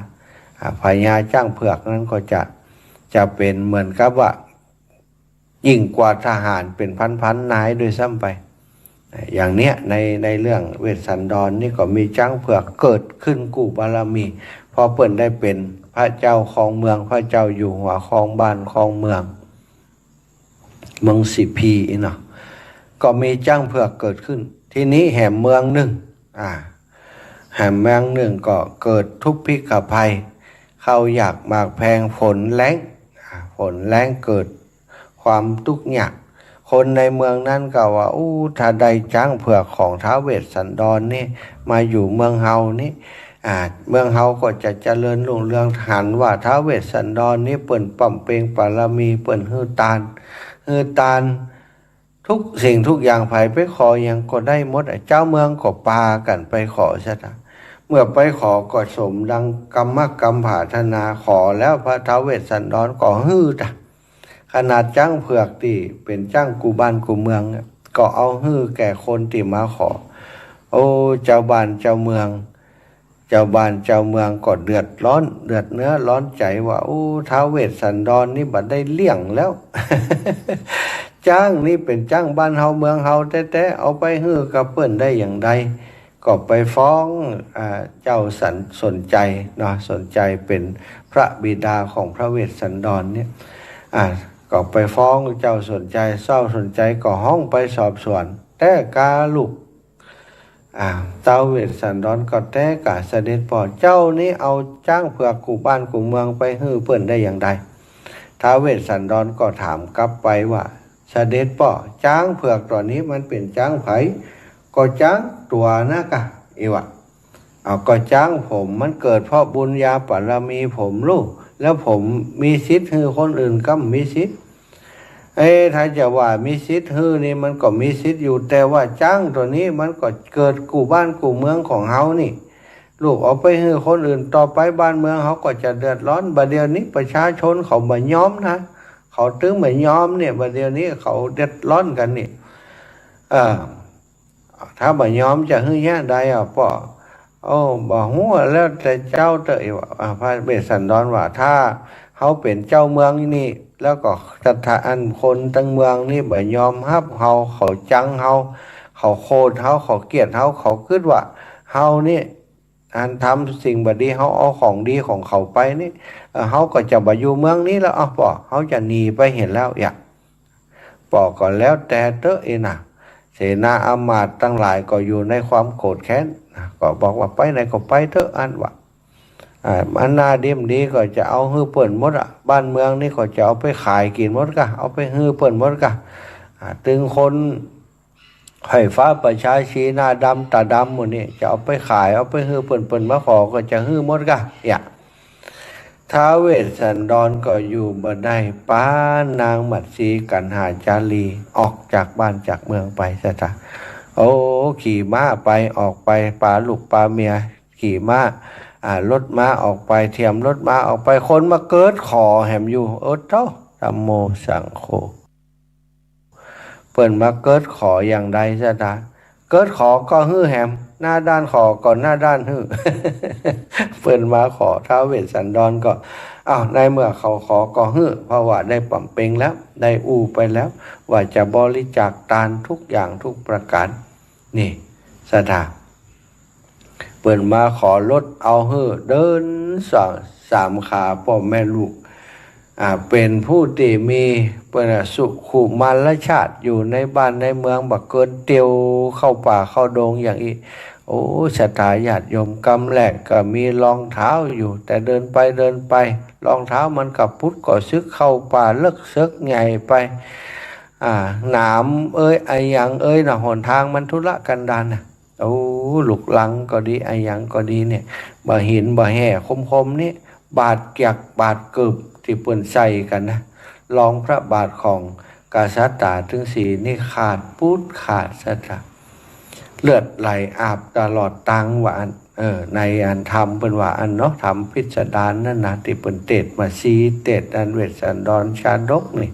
พญาจ้างเผือกนั้นก็จะเป็นเหมือนกับว่ายิ่งกว่าทหารเป็นพันนายด้วยซ้ำไปอย่างเนี้ยในเรื่องเวสสันดรนี่ก็มีจ้างเผือกเกิดขึ้นกู้บารมีพอเปิ้นได้เป็นพระเจ้าครองเมืองพระเจ้าอยู่หัวครองบ้านครองเมืองสิพีเนาะก็มีจ้างเผือกเกิดขึ้นทีนี้แห่งเมืองหนึ่งก็เกิดทุพพิกภัยเข้าอยากหมากแพงฝนแล้งเกิดความทุกข์ยากคนในเมืองนั้นก็ว่าถ้าได้จ้างเผือกของท้าวเวสสันดรนี่มาอยู่เมืองเฮานี่เมืองเฮาก็จะเจริญรุ่งเรืองหันว่าท้าวเวสสันดรนี่เปิ้นปั่มเปงบารมีเปิ้นฮือตานทุกสิ่งทุกอย่างไปขอยังก็ได้หมดเจ้าเมืองก็ปากันไปขอซะนะเมื่อไปขอก็สมดังกรรมปรารถนาขอแล้วพระท้าวเวสสันดรก็ฮือขนาดจ้างเผือกที่เป็นจ้างกูบ้านกูเมืองก็เอาฮือแก่คนที่มาขอเจ้าบ้านเจ้าเมืองก็เดือดเนื้อร้อนใจว่าท้าวเวสสันดรนี่บัดได้เลี่ยงแล้ว จ้างนี่เป็นจ้างบ้านเฮาเมืองเฮาแท้ๆเอาไปฮือกับเปิ้นได้อย่างใดก็ไปฟ้องเจ้าสนใจเนาะสนใจเป็นพระบิดาของพระเวสสันดรเนี่ยก็ไปฟ้องเจ้าสนใจก็ห้องไปสอบสวนแต่กาลูกเจ้าเวสสันดรก็แต่กาเสด็จพ่อเจ้านี้เอาจ้างเผือกกูบ้านกูเมืองไปฮื้อเปิ้นได้อย่างใดท้าวเวสสันดรก็ถามกลับไปว่าเสด็จพ่อจ้างเผือกตัวนี้มันเป็นจ้างไผก็จ้างตัวนะกะก็จ้างผมมันเกิดเพราะบุญญาบารมีผมลูกแล้วผมมีสิทธิ์ฮื้อคนอื่นก็มีสิทธิ์ถ้าจะว่ามีสิทธิ์ฮื้อนี่มันก็มีสิทธิ์อยู่แต่ว่าจ้างตัวนี้มันก็เกิดกูบ้านกูเมืองของเฮานี่ลูกเอาไปฮื้อคนอื่นต่อไปบ้านเมืองเขาก็จะเดือดร้อนบัดเดี๋ยวนี้ประชาชนเขาบ่ยอมนะเขาตึงบ่ยอมเนี่ยบัดเดี๋ยวนี้เขาเดือดร้อนกันนี่ถ้าบ่ยอมจะฮื้อแย่ใดพ่อบ่ฮู้แล้วแต่เจ้าเตยพระเวสสันดรว่าถ้าเขาเป็นเจ้าเมืองนี่แล้วก็สถานคนทั้งเมืองนี่บ่ยอมรับเขาจังเขาโคตรเขาเกลียดเขาคิดว่าเฮานี่ อันทำสิ่งบดีเขาเอาของดีของเขาไปนี่เขาก็จะมาอยู่เมืองนี้แล้วปอเขาจะหนีไปเห็นแล้วอย่าปอก่อนแล้วแต่เตอะเองนะเสนาอามาตย์ตั้งหลายก็อยู่ในความโกรธแค้นก็บอกว่าไปไหนก็ไปเถอะอันว่าอันนาดิมดีก็จะเอาฮื้อเปิ่นหมดบ้านเมืองนี่ก็จะเอาไปขายกินหมดกะเอาไปฮื้อเปิ่นหมดกะตึงคนไฟฟ้าประชาชีหน้าดำตาดำหมดนี่จะเอาไปขายเอาไปฮื้อเปิ่นมาขอก็จะฮื้อหมดกะท้าวเวสสันดรก็อยู่บ่ได้ป้านางมัตสีกันหาจารีออกจากบ้านจากเมืองไปซะจ้ะโอ้ขี่ม้าไปออกไปปาลูกปาเมียขี่ม้ารถม้าออกไปเทียมรถม้าออกไปคนมาเกิดขอแหมอยู่เจ้าธัมโมสังโฆเปิ่นมาเกิดขออย่างใดซะจ้ะเกิดขอก็ฮื้อแหมหน้าด้านขอก่อนหน้าด้านฮื้อ เปิ่นมาขอท้าวเวสสันดรก็ในเมื่อเขาขอก็ฮื้อเพราะว่าได้ปำเพ็งแล้วได้อู้ไปแล้วว่าจะบริจาคทานทุกอย่างทุกประการนี่สถาเปิ่นมาขอรถเอาฮื้อเดินสามขาพ่อแม่ลูกเป็นผู้ที่มีเป็นสุขุมารชาติอยู่ในบ้านในเมืองบักเกินเตียวเข้าป่าเข้าดงอย่างอีโอ้ศรัทธาญาติโยมกำแรกก็มีรองเท้าอยู่แต่เดินไปรองเท้ามันกับพุทธก็ซึกเข้าป่าเลิกซึกใหญ่ไปหนามไอยังนะหนทางมันทุรกันดารนะโอ้หลุกลังก็ดีไอยังก็ดีเนี่ยบ่หินบ่แห่คมนี่บาดเกียกบาดเกือบที่เปิ่นใส่กันนะรองพระบาทของกษัตริย์ถึงสีนี่ขาดพูดขาดสัจเลือดไหลอาบตลอดตังว่าอันในอันทำเป็นว่าอันเนาะทำพิสดารนั่นนะที่เปิ่นเตดมาซีเตดอันเวสสันดรชาดกนี่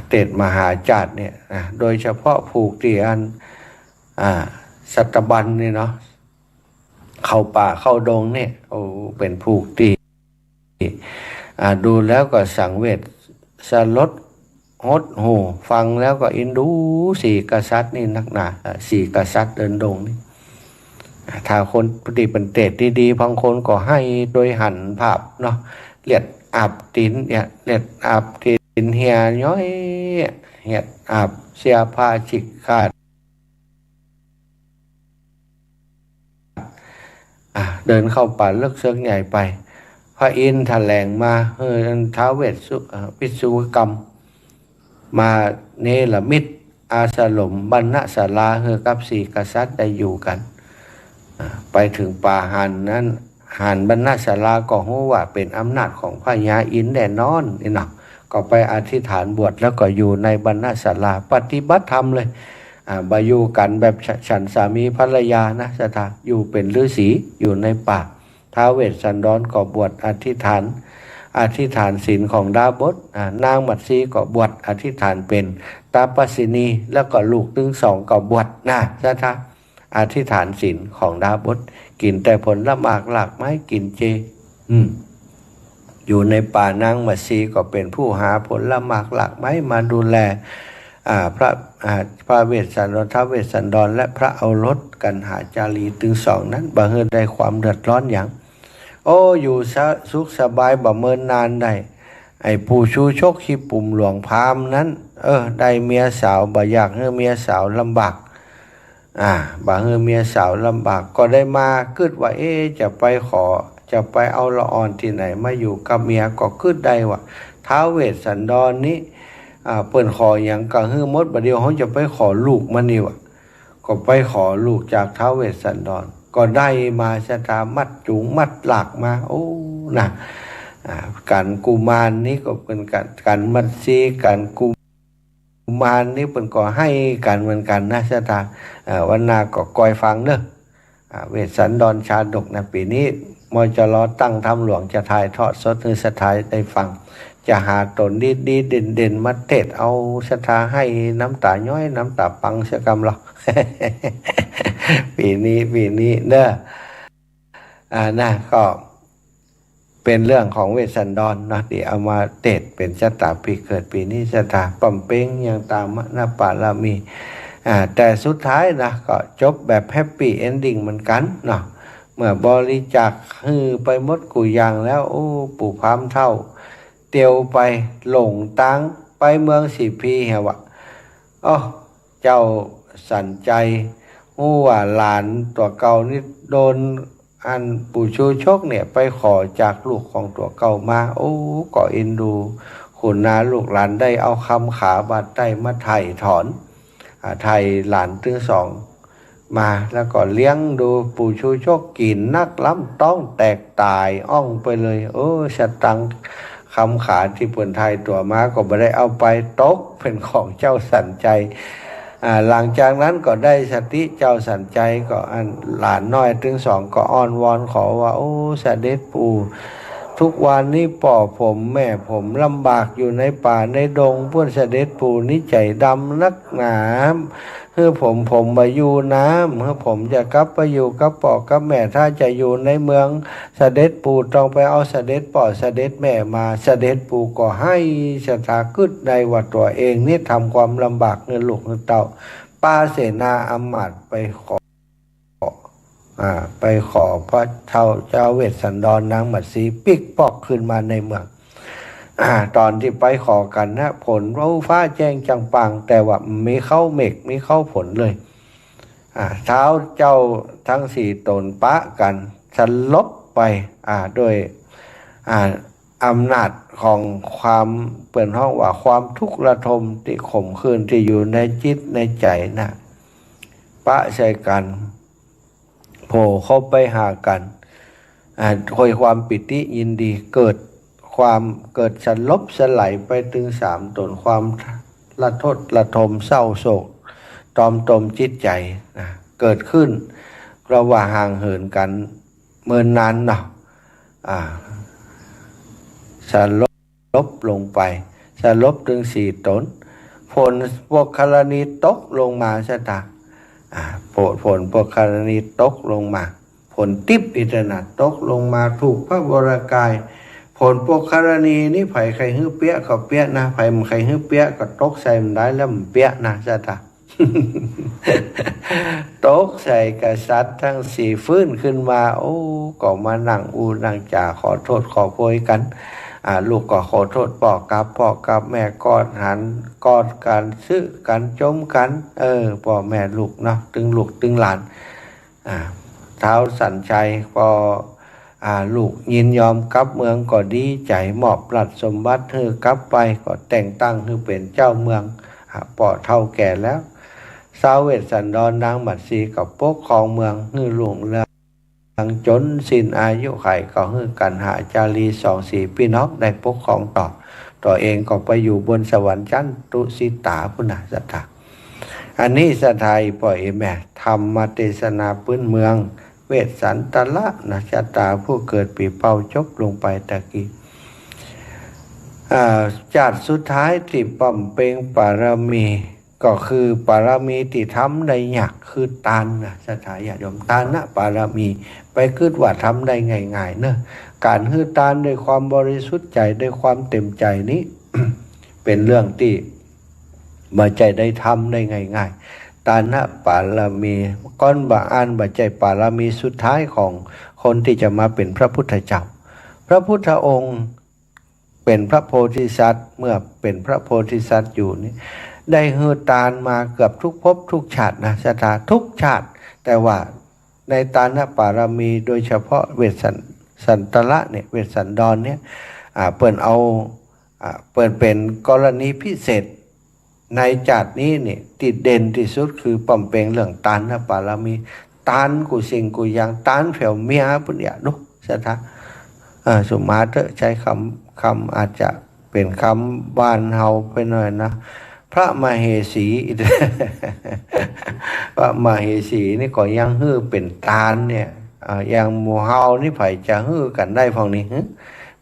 เตดมหาจาตุเนี่ยโดยเฉพาะผูกที่อันสัตบันนี่เนาะเข้าป่าเข้าดงเนี่ยโอ้เป็นผูกตีดูแล้วก็สังเวชสลดหดหูฟังแล้วก็อินดูสี่กษัตริย์นี่นักหนาสี่กษัตริย์เดินดงนี่ถ้าคนปฏิบัติเตดดีๆบางคนก็ให้โดยหันภาพเนาะเลียดอาบตินเนี่ยเลียดอาบตินเหียย้อยเหียดอาบเสียผ้าฉิกขาดเดินเข้าป่าเลิกเสือกใหญ่ไปพระอินทร์แถลงมาท้าวเวสวิศวกรรมมาเนรมิตอาสลมบรรณศาลากับสี่กษัตริย์ได้อยู่กันไปถึงป่าหันนั้นหันบรรณศาลาก็รู้ว่าเป็นอำนาจของพญาอินทร์แน่นอนนี่นะก็ไปอธิษฐานบวชแล้วก็อยู่ในบรรณศาลาปฏิบัติธรรมเลยบาอยู่กันแบบฉันสามีภรรยานะสถาอยู่เป็นฤาษีอยู่ในป่าท้าวเวสสันดรก็บวชอธิษฐานศีลของดาบสนางมัตสีก็บวชอธิษฐานเป็นตาปสินีแล้วก็ลูกถึงสองก็บวชนะสถาอธิษฐานศีลของดาบสกินแต่ผลละหมากหลากไม้กินเจอยู่ในป่านางมัตสีก็เป็นผู้หาผลละหมากหลากไม้มาดูแลพระเวสสันดรท้าวเวสสันดรและพระโอรสกันหาจารีถึงสองนั้นบ่เฮือได้ความเดือดร้อนอย่างอยู่สุขสบายบ่เมินนานได้ไอ้ผู้ชูชกขี้ปุ่มหลวงพามนั้นได้เมียสาวบ่อยากให้เมียสาวลำบากบ่ให้เมียสาวลำบากก็ได้มาคิดว่าจะไปเอาละอ่อนที่ไหนมาอยู่กับเมียก็คิดได้ว่าท้าวเวสสันดรนี้เปิ้นขออย่างกะฮื้อมดบัดเดียวเขาจะไปขอลูกมันนี่วะก็ไปขอลูกจากท้าวเวสสันดรก็ได้มาชะตามัดจุงมัดหลักมานะการกุมารนี้ก็เป็นการมัดซีการกุมารนี้เป็นก็ให้กันเหมือนกันนะชะตาวันนาก็กอยฟังเด้อเวสสันดรชาดกนะปีนี้มจรตั้งธรรมหลวงจะถ่ายทอดสดให้สถายได้ฟังจะหาตนดีเด่นมาเทศเอาศรัทธาให้น้ำตาย้อยน้ำตาปังเสียกรรมหรอก ปีนี้เด้อนะก็เป็นเรื่องของเวสสันดรนะที่เอามาเทศเป็นชะตาปีเกิดปีนี้ชะตาปั่มเป้งอย่างตามนาปารามี แต่สุดท้ายนะก็จบแบบแฮปปี้เอนดิ้งเหมือนกันเนาะเมื่อบริจาคไปหมดกุยางแล้วโอ้ปู่พามเท่าเตียวไปหลงตังไปเมืองสีพีเหรอวะอ๋อเจ้าสันใจว่าหลานตัวเก่านี่โดนอันปู่ชูชกเนี่ยไปขอจากลูกของตัวเก่ามาโอ้ก็เอ็นดูคุณนาลูกหลานได้เอาคำขาบาดใต้มาไถ่ถอนไทยหลานถึงสองมาแล้วก็เลี้ยงดูปู่ชูโชคกินนักล้ำต้องแตกตายอ่องไปเลยโอ้สตังคำขาที่เปิ่นไทยตัวมาก็ไม่ได้เอาไปตกเป็นของเจ้าสันใจหลังจากนั้นก็ได้สติเจ้าสันใจก็อันหลานน้อยถึงสองก็อ้อนวอนขอว่าโอ้เสด็จปู่ทุกวันนี้พ่อผมแม่ผมลำบากอยู่ในป่าในดงพ้นเสด็จปู่นี่ใจดำนักหนาเพื่อผมมาอยู่น้ำเพื่อผมจะกลับไปอยู่กับพ่อกับแม่ถ้าจะอยู่ในเมืองเสด็จปู่ต้องไปเอาเสด็จพ่อเสด็จแม่มาเสด็จปู่ก็ให้สถาคตในว่าตัวเองนี่ทำความลำบากเงินลูกเงินเต่าป้าเสนาอำมาตย์ไปขอพระเจ้าเวสสันดรนางมัตสีปิกปอกขึ้นมาในเมืองตอนที่ไปขอกันนะผลฟ้าแจ้งจังปังแต่ว่าไม่เข้าเมฆไม่เข้าผลเลยเท้าเจ้าทั้งสี่ตนปะกันสลบไปโดยอำนาจของความเปิดห้องว่าความทุกข์ระทมที่ข่มขืนที่อยู่ในจิตในใจนะปะใช่กันโผล่เข้าไปหากันคอยความปิติยินดีเกิดสลบสลายไปถึง3 ตนความระทดระทมเศร้าโศกตอมตมจิตใจเกิดขึ้นระหว่างห่างเหินกันเมื่อนนานเนาะสลบลงไปสลบถึง4 ตนผลพวกคารณีตกลงมาซะตาผลพวกคารณีตกลงมาผลติบอิตนะตกลงมาถูกพระวรากายผลพวกคารณีนี่ไผ่ใครฮื้อเปี้ยก็เปี้ยนะไผ่ใครฮื้อเปี้ยก็ตกใส่มันได้แล้วมันเปี้ยนะซะตา ตกใส่กษัตริย์ทั้ง4ฟื้นขึ้นมาโอ้ก็มานั่งนั่งจ่าขอโทษขอโพยกันลูกก็ขอโทษพ่อกับแม่กอดหันกอดกันซื้อกันจมกันพ่อแม่ลูกเนาะตึงลูกตึงหลานเท้าสันชัยพอลูกยินยอมกลับเมืองก็ดีใจมอบรัชสมบัติให้กลับไปก็แต่งตั้งให้เป็นเจ้าเมืองป่อเท่าแก่แล้วท้าวเวสสันดรนางมัตสีกับปกครองเมืองให้หลวงเรืองจนสิ้นอายุไขก็ให้กันหาจารี2-4พี่น้องได้ปกครองต่อตัวเองก็ไปอยู่บนสวรรค์ชั้นตุสิตาพุทธสัทธาอันนี้สถายปล่อยแม่ธรรมเทศนาพื้นเมืองเวสสันตละนะชะตาผู้เกิดปีเป่าจบลงไปตะกี้จัดสุดท้ายที่ป่ำเปงปารมีก็คือปารมีที่ทำได้ยากคือทานนะสถายาโยมทานนะปารมีไปคิดว่าทำได้ง่ายๆเนอะการฮือทานด้วยความบริสุทธิ์ใจด้วยความเต็มใจนี้ เป็นเรื่องที่มาใจได้ทำได้ง่ายๆทานะปารมีก้อนบาอ่านบาใจปารมีสุดท้ายของคนที่จะมาเป็นพระพุทธเจ้าพระพุทธองค์เป็นพระโพธิสัตว์เมื่อเป็นพระโพธิสัตว์อยู่นี่ได้ฮือทานมาเกือบทุกภพทุกชาตินะชะตาทุกชาติแต่ว่าในทานะปารมีโดยเฉพาะเวสสันตละเนี่ยเวสสันดรเนี่ยเปิ่นเอาเปิ่นเป็นกรณีพิเศษในชาตินี้เนี่ยติดเด่นที่สุดคือป่อมเปงเรื่องทานนะปารมีทานกูสิ่งกูยังทานแผ่วเมียปุญญาดุชะตาสมมาเตอใช้คำอาจจะเป็นคำบ้านเฮาไปหน่อยนะพระมเหสี พระมเหสีนี่ก็ยังฮื้อเป็นตาลเนี่ยอย่างหมู่เฮานี่ไผจะฮื้อกันได้พองนี้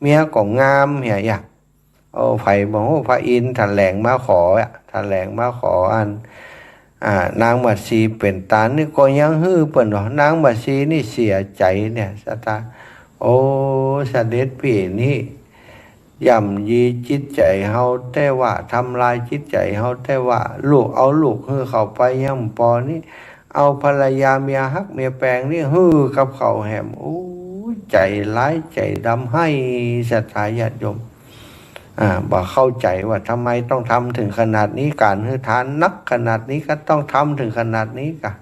เมียก็งามเหียอยากไผบอกว่าพระอินทร์แถลงมาขออันนางมัตสีเป็นตาลนี่ก็ยังฮื้อเปิ้นนางมัตสีนี่เสียใจเนี่ยสตาโอ้เสด็จพี่นี่ ย่ำยีจิตใจเฮาแต่ว่าทำลายจิตใจเฮาแต่ว่าลูกเอาลูกฮื้อเข้าไปย่ำปอนี่เอาภรรยาเมียฮักเมียแปลงนี่ฮื้อกับเขาแหมโอ้ใจร้ายใจดำให้ศรัทธาญาติโยมบอกเข้าใจว่าทำไมต้องทำถึงขนาดนี้การฮื้อทานนักขนาดนี้ก็ต้องทำถึงขนาดนี้กะ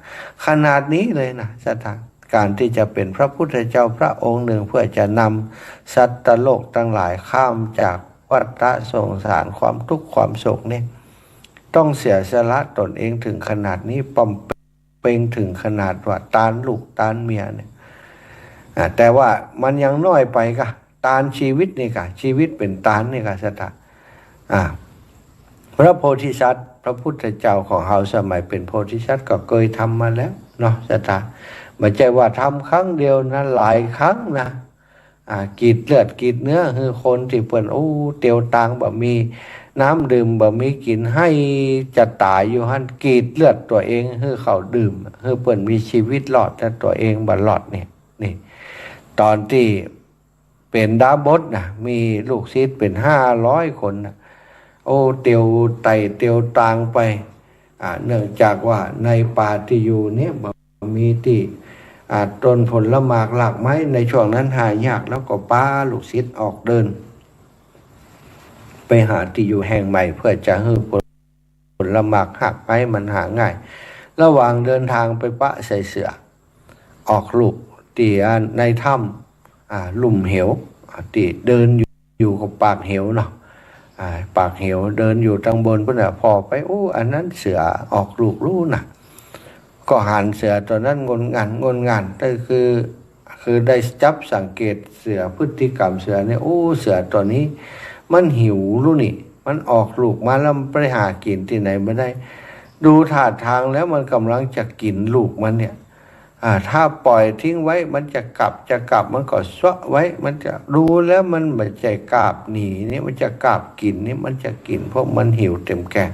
ขนาดนี้เลยนะศรัทธาการที่จะเป็นพระพุทธเจ้าพระองค์หนึ่งเพื่อจะนำสัตว์โลกทั้งหลายข้ามจากวัฏสงสารความทุกข์ความโศกเนี่ยต้องเสียสละตนเองถึงขนาดนี้ปอมเป่งถึงขนาดว่าตานลูกตานเมียเนี่ยแต่ว่ามันยังน้อยไปกะตานชีวิตนี่กะชีวิตเป็นตานนี่กะสัตตาพระโพธิสัตว์พระพุทธเจ้าของเฮาสมัยเป็นโพธิสัตว์ก็เคยทำมาแล้วเนาะสัตตาไม่ใช่ว่าทำครั้งเดียวนะหลายครั้งนะกรีดเลือดกรีดเนื้อคือคนที่เปิ้นเตียวตางบ่มีน้ำดื่มบ่มีกินให้จะตายอยู่หั่นกรีดเลือดตัวเองคือเขาดื่มคือเปิ้นมีชีวิตรอดแต่ตัวเองบ่รอดนี่ตอนที่เป็นดาบสนะมีลูกศิษย์เป็น500 คนนะเตียวไตเตียวตางไปเนื่องจากว่าในป่าที่อยู่เนี่ยบ่มีที่ต้นผลหมากหลากไม้ในช่วงนั้นหายากแล้วก็ป้าลูกศิษย์ออกเดินไปหาที่อยู่แห่งใหม่เพื่อจะให้ผลหมากหักไม้มันหาง่ายระหว่างเดินทางไปปะใส่เสือออกลูกตีในถ้ำลุ่มเหวตีเดินอยู่กับปากเหวเนาะปากเหวเดินอยู่ทางบนเพื่อนพอไปอันนั้นเสือออกลูกรู้นะก็หันเสือตัวนั้นงนงันก็คือได้จับสังเกตเสือพฤติกรรมเสือเนี่ยเสือตัวนี้มันหิวรู้นี่มันออกลูกมาแล้วไปหากินที่ไหนไม่ได้ดูท่าทางแล้วมันกำลังจะกินลูกมันเนี่ยถ้าปล่อยทิ้งไว้มันจะกลับมันก็ซะไว้มันจะดูแล้วมันไม่ใจกราบหนีนี่มันจะกราบกินนี่มันจะกินเพราะมันหิวเต็มแก่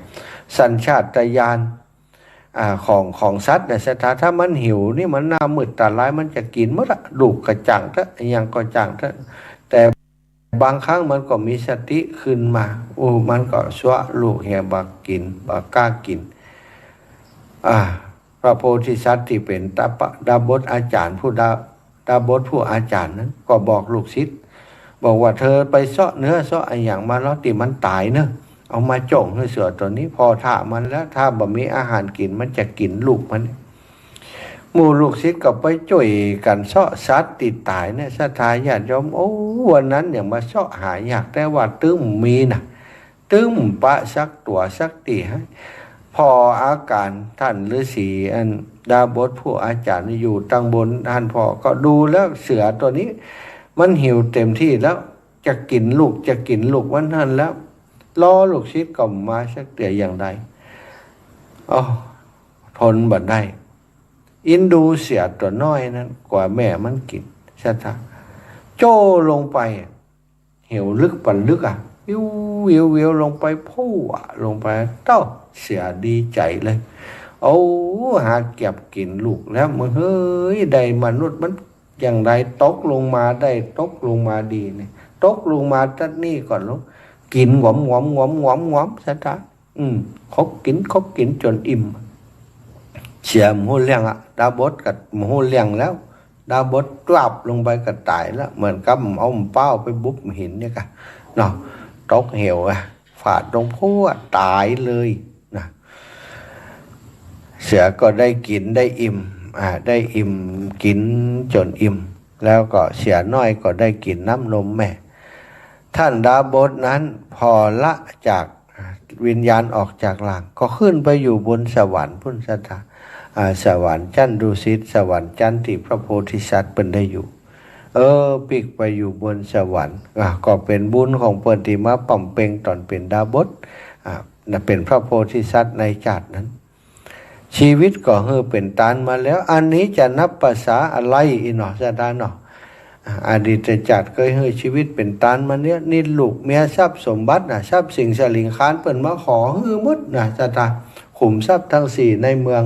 สัญชาตญาณของสัตว์เนี่ยถ้ามันหิวนี่มันหน้ามืดตาลายมันจะกินหมดละลูกกระจังถ้าอย่างก็จังถ้าแต่บางครั้งมันก็มีสติขึ้นมามันก็สวะลูกเหี่ยบักกินบักกล้ากินพระโพธิสัตว์ที่เป็นดาบสอาจารย์ผู้ดาบสผู้อาจารย์นั้นก็บอกลูกศิษย์บอกว่าเธอไปเสาะเนื้อเสาะอย่างมาแล้วติมันตายเนอะเอามาจ่งให้เสือตัวนี้พอถ่ามันแล้วถ้าบ่มีอาหารกินมันจะกินลูกมันหมู่ลูกศิษย์ก็ไปจ่วยกันเสาะสัตว์ติดตายเนี่ยศรัทธาญาติโยมวันนั้นอย่างมาเสาะหายากแต่ว่าตึ้มมีนะตึ้มปะสักตัวสักตีให้พออาการท่านฤาษีดาบสผู้อาจารย์อยู่ตั้งบนท่านพอก็ดูแล้วเสือตัวนี้มันหิวเต็มที่แล้วจะกินลูกวันนั้นแล้วรอลูกศิษย์ก็มาสักเตียอย่างใดทนบัดได้อินดูเสียตัวน้อยนั้นกว่าแม่มันกินใช่ไหมโจ้ลงไปเหวลึกปันลึกวิวลงไปพู่ลงไปเสียดีใจเลยหาเก็บกินลูกแล้วมึงเฮ้ยได้มนุษย์มันอย่างไรตกลงมาดีเนี่ยตกลงมาตัดนี่ก่อนลูกกินหวอมซะจ้ะคบกินจนอิ่มเสียมหูเลี้ยงดาบสกับหูเลี้ยงแล้วดาบสกลับลงไปก็ตายแล้วเหมือนกับเอาเป้าไปบุบหินเนี่ยค่ะเนาะตกเหวฝาดลงพัวตายเลยนะเสือก็ได้กินได้อิ่มได้อิ่มกินจนอิ่มแล้วก็เสือน้อยก็ได้กินน้ำนมแม่ท่านดาบสนั้นพอละจากวิญญาณออกจากร่างก็ขึ้นไปอยู่บนสวรรค์พุทธศาสนาสวรรค์ชั้นดุสิตสวรรค์ชั้นที่พระโพธิสัตว์เป็นได้อยู่ปิกไปอยู่บนสวรรค์ก็เป็นบุญของเปิ้นที่มาป่อมเปงตอนเป็นดาบสเป็นพระโพธิสัตว์ในชาตินั้นชีวิตก็เป็นตานมาแล้วอันนี้จะนับภาษาอะไรอีหนอซะดาเนาะอดีตชาติเคยให้ชีวิตเป็นตานมาเนี้ยนี่ลูกเมียทรัพย์สมบัติทรัพย์สิ่งสลิงคานเปิ้นมาขอหมดซะดาขุมทรัพย์ทั้ง4ในเมือง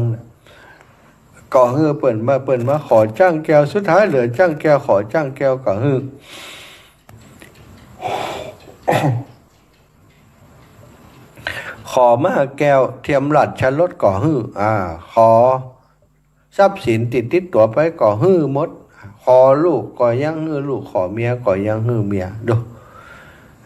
ก็เปิ้นมาขอจ้างแก้วสุดท้ายเหลือจ้างแก้วขอจ้างแก้วก็ ขอมาแก้วเทียมหลัดชะลดก่อฮื้อขอทรัพย์สินติดตัวไปก่อฮื้อหมดขอลูกก่อยังฮื้อลูกขอเมียก่อยังฮื้อเมียดู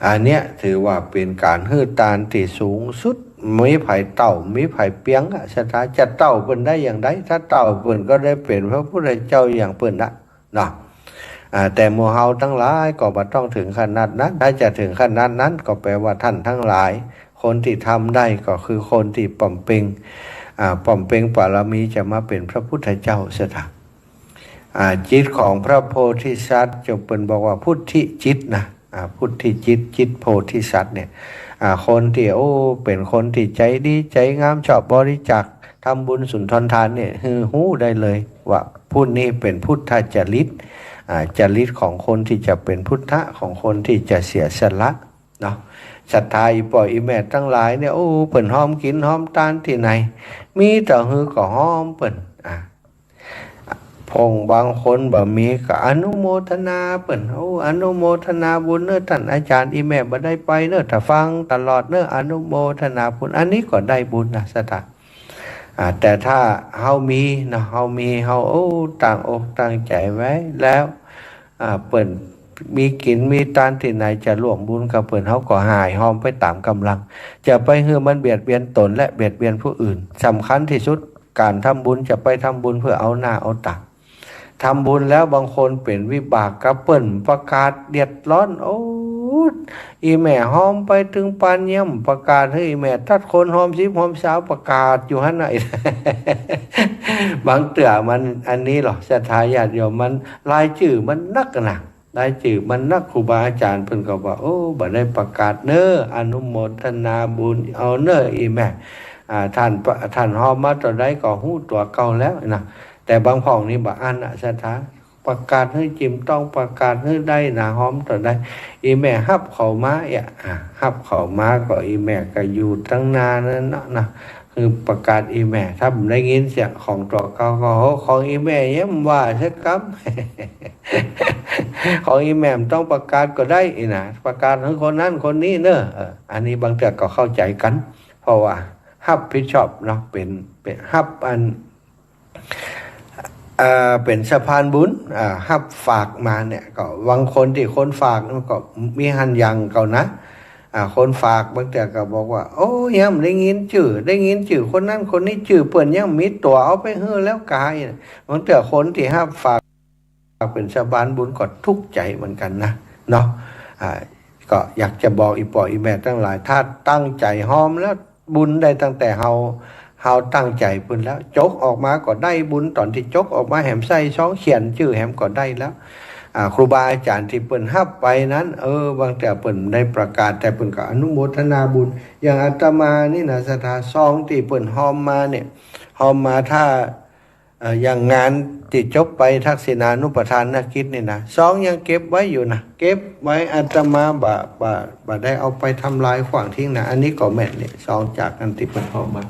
อันเนี้ยถือว่าเป็นการฮื้อตานที่สูงสุดมีไผ่เต่ามีไผ่เปียงสถาจะเต่าเปิ้นได้อย่างไรถ้าเต่าเปิ้นก็ได้เป็นพระพุทธเจ้าอย่างเปิ้นนะเนาะแต่หมู่เฮาทั้งหลายก็บ่ต้องถึงขนาดนั้นถ้าจะถึงขนาดนั้นก็แปลว่าท่านทั้งหลายคนที่ทำได้ก็คือคนที่ป่อมเป่งบารมีจะมาเป็นพระพุทธเจ้าเสียทีจิตของพระโพธิสัตว์จงเป็นบอกว่าพุทธิจิตนะพุทธิจิตโพธิสัตว์เนี่ยคนที่เป็นคนที่ใจดีใจงามชอบบริจาคทำบุญสุนทรทานเนี่ยหู้ได้เลยว่าผู้นี้เป็นพุทธจริตจริตของคนที่จะเป็นพุทธะของคนที่จะเสียสละเนาะศรัทธาอีป่อยอีแม่ทั้งหลายเนี่ยเปิ่นหอมกินหอมตานที่ไหนมีแต่ฮือก็หอมเปิ่นพงบางคนบ่มีก็อนุโมทนาเปิ่นอนุโมทนาบุญเน้อท่านอาจารย์อีแม่บ่ได้ไปเน้อถ้าฟังตลอดเน้ออนุโมทนาบุญอันนี้ก็ได้บุญนะศรัทธาแต่ถ้าเฮามีนะเฮาต่างอกต่างใจไว้แล้วเปิ่นมีกินมีตานที่ไหนจะร่วมบุญกับเปิ่นเฮาก็หายหอมไปตามกำลังจะไปเฮือมันเบียดเบียนตนและเบียดเบียนผู้อื่นสำคัญที่สุดการทำบุญจะไปทำบุญเพื่อเอาหน้าเอาตาทำบุญแล้วบางคนเป็นวิบากกับเปิ่นประกาศเดือดร้อนอีแม่หอมไปถึงปานเยี่ยมประกาศให้อีแม่ตัดคนหอมสิบหอมสาวประกาศอยู่หั่นไหน บางเตื่อมันอันนี้หรอศรัทธาญาติโยมมันรายชื่อมันนักนะรายชื่อมันนักครูบาอาจารย์เพิ่นก็ว่าบ่ได้ประกาศเน้ออนุโมทนาบุญเอาเน้ออีแม่ท่านหอมมาต่อได้ก็ฮู้ตัวเก่าแล้วนะแต่บางพ่องนี่บ่อ่านศรัทธาประกาศให้จิมต้องประกาศให้ได้นะหอมต่อได้อีแม่ฮับเขามาฮับเขามาก็อีแม่ก็อยู่ตั้งนานนั่นนะคือประกาศอีแม่ถ้าได้ยินเสียงของตัวเก่าก็ของอีแม่ยังว่าสักคำ ของอีแม่ต้องประกาศก็ได้นะประกาศให้คนนั้นคนนี้เนอะอันนี้บางทีก็เข้าใจกันเพราะว่าฮับผิดชอบเนาะเป็นฮับอันเป็นสะพานบุญฮับฝากมาเนี่ยก็บางคนที่คนฝากก็มีหันยังเก่านะคนฝากบางแต่ก็บอกว่ายังได้ยินชื่อคนนั้นคนนี้ชื่อเปิ้นยังมีตัวเอาไปเฮือแล้วกายบางแต่คนที่ฮับฝากเป็นสะพานบุญก็ทุกข์ใจเหมือนกันนะเนาะก็อยากจะบอกอีป่ออีแม่ทั้งหลายถ้าตั้งใจหอมแล้วบุญได้ตั้งแต่เฮาตั้งใจบุญแล้วจกออกมาก็ได้บุญตอนที่จกออกมาแหมใส่ช่องเขียนชื่อแหมก็ได้แล้วครูบาอาจารย์ที่เปิ้นฮับไปนั้นบางแต่เปิ้นได้ประกาศแต่เปิ้นก็อนุโมทนาบุญอย่างอาตมานี่นะศรัทธาซองที่เปิ้นหอมมาเนี่ยหอมมาถ้าอย่างงานที่จบไปทักษิณานุปทานกิจนี่นะซองยังเก็บไว้อยู่นะเก็บไว้อาตมาบ่ได้เอาไปทำลายขวางทิ้งนะอันนี้ก็แม่นนี่ซองจากอันที่เปิ้นหอมมา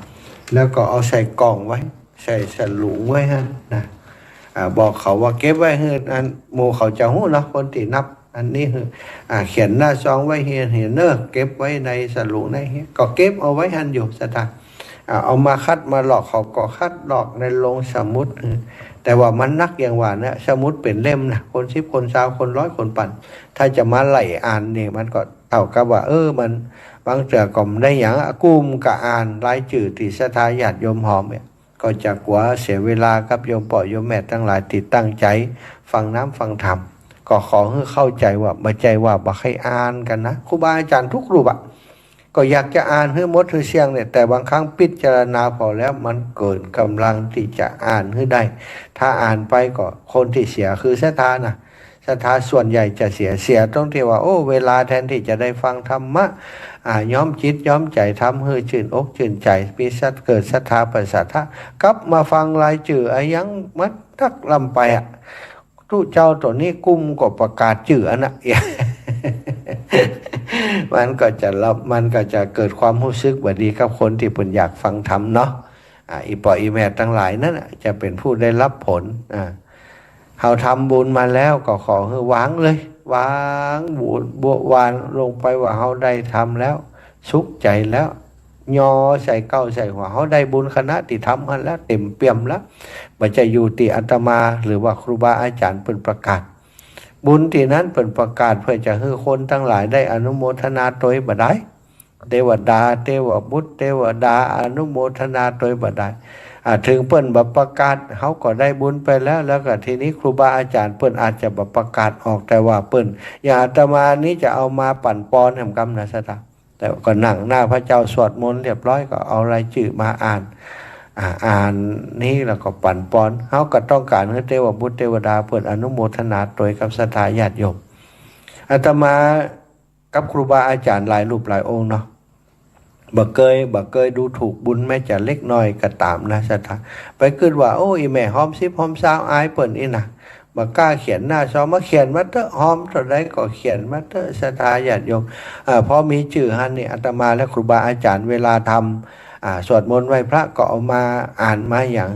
แล้วก็เอาใส่กล่องไว้ใส่สลุงไว้ฮะนะบอกเขาว่าเก็บไว้เฮืออันโมเขาจะหู้เนาะคนที่นับอันนี้คือเขียนหน้าซองไว้เห็นเนอะเก็บไว้ในสลุงในก็เก็บเอาไว้หันอยู่สถานเอามาคัดมาหลอกเขาก็คัดหลอกในโรงสมุดแต่ว่ามันนักอย่างว่านะสมุดเป็นเล่มนะคน10คน20คน100คนปั่นถ้าจะมาไล่อ่านเนี่ยมันก็เท่ากับว่ามันบางเถื่อก็ได้อย่างกุมกะอ่านรายชื่อที่ศรัทธาญาติโยมหอมเนี่ยก็จะกลัวเสียเวลากับโยมป่อโยมแม่ทั้งหลายติดตั้งใจฟังน้ำฟังธรรมก็ขอให้เข้าใจว่าบ่ใจว่าบ่ให้อ่านกันนะครูบาอาจารย์ทุกรูปก็อยากจะอ่านให้หมดให้เสียงเนี่ยแต่บางครั้งพิจารณาพอแล้วมันเกินกำลังที่จะอ่านให้ได้ถ้าอ่านไปก็คนที่เสียคือศรัทธานะศรัทธาส่วนใหญ่จะเสียต้องที่ว่าเวลาแทนที่จะได้ฟังธรรมะย้อมจิตย้อมใจทำให้ชื่นอกชื่นใจมีเกิดศรัทธาปัสสัทธะกลับมาฟังรายชื่อยังมัดทักลำไปทุเจ้าตัวนี้กุ้มก็ประกาศชื่ออันน่ะ มันก็จะเกิดความรู้สึกบ่ดีกับคนที่เพิ่นอยากฟังธรรมเนาะอีป่ออีแม่ทั้งหลายนั้นจะเป็นผู้ได้รับผลเราทำบุญมาแล้วก็ขอให้วางเลยวางบุญวานลงไปว่าเราได้ทำแล้วสุขใจแล้ว ยอใส่เก้าใส่หัวเขาได้บุญคณะที่ทำกันแล้วเต็มเปี่ยมแล้วมันจะอยู่ที่อาตมาหรือว่าครูบาอาจารย์เป็นประกาศบุญที่นั้นเป็นประกาศเพื่อจะให้คนทั้งหลายได้อนุโมทนาโดยบ่ได้เทวดาเทวบุตรเทวดาอนุโมทนาโดยบ่ได้ถึงเปิ้นบ่ประกาศเขาก็ได้บุญไปแล้วก็ทีนี้ครูบาอาจารย์เปิ้นอาจจะบ่ประกาศออกแต่ว่าเปิ้นอย่างอาตมานี้จะเอามาปั่นปอนแห่งกรรมนะสตาแต่ก็นั่งหน้าพระเจ้าสวดมนต์เรียบร้อยก็เอารายชื่อมาอ่านนี้แล้วก็ปั่นปอนเขาก็ต้องการให้เทวบุตรเทวดาเปิ้นอนุโมทนาโดยกับศรัทธาญาติโยมอาตมากับครูบาอาจารย์หลายรูปหลายองค์เนาะบ่เคยดูถูกบุญแม้จะเล็กน้อยก็ตามนะศรัทธาไปคิดว่าโอ้อีแม่หอม10หอม20อายเปิ้นอีน่ะบ่กล้าเขียนหน้าซอมาเขียนมาเถอะหอมเท่าใดก็เขียนมาเถอะศรัทธาญาติโยมพอมีชื่อหั่นนี่อาตมาและครูบาอาจารย์เวลาทำสวดมนต์ไหว้พระก็เอามาอ่านมาอย่าง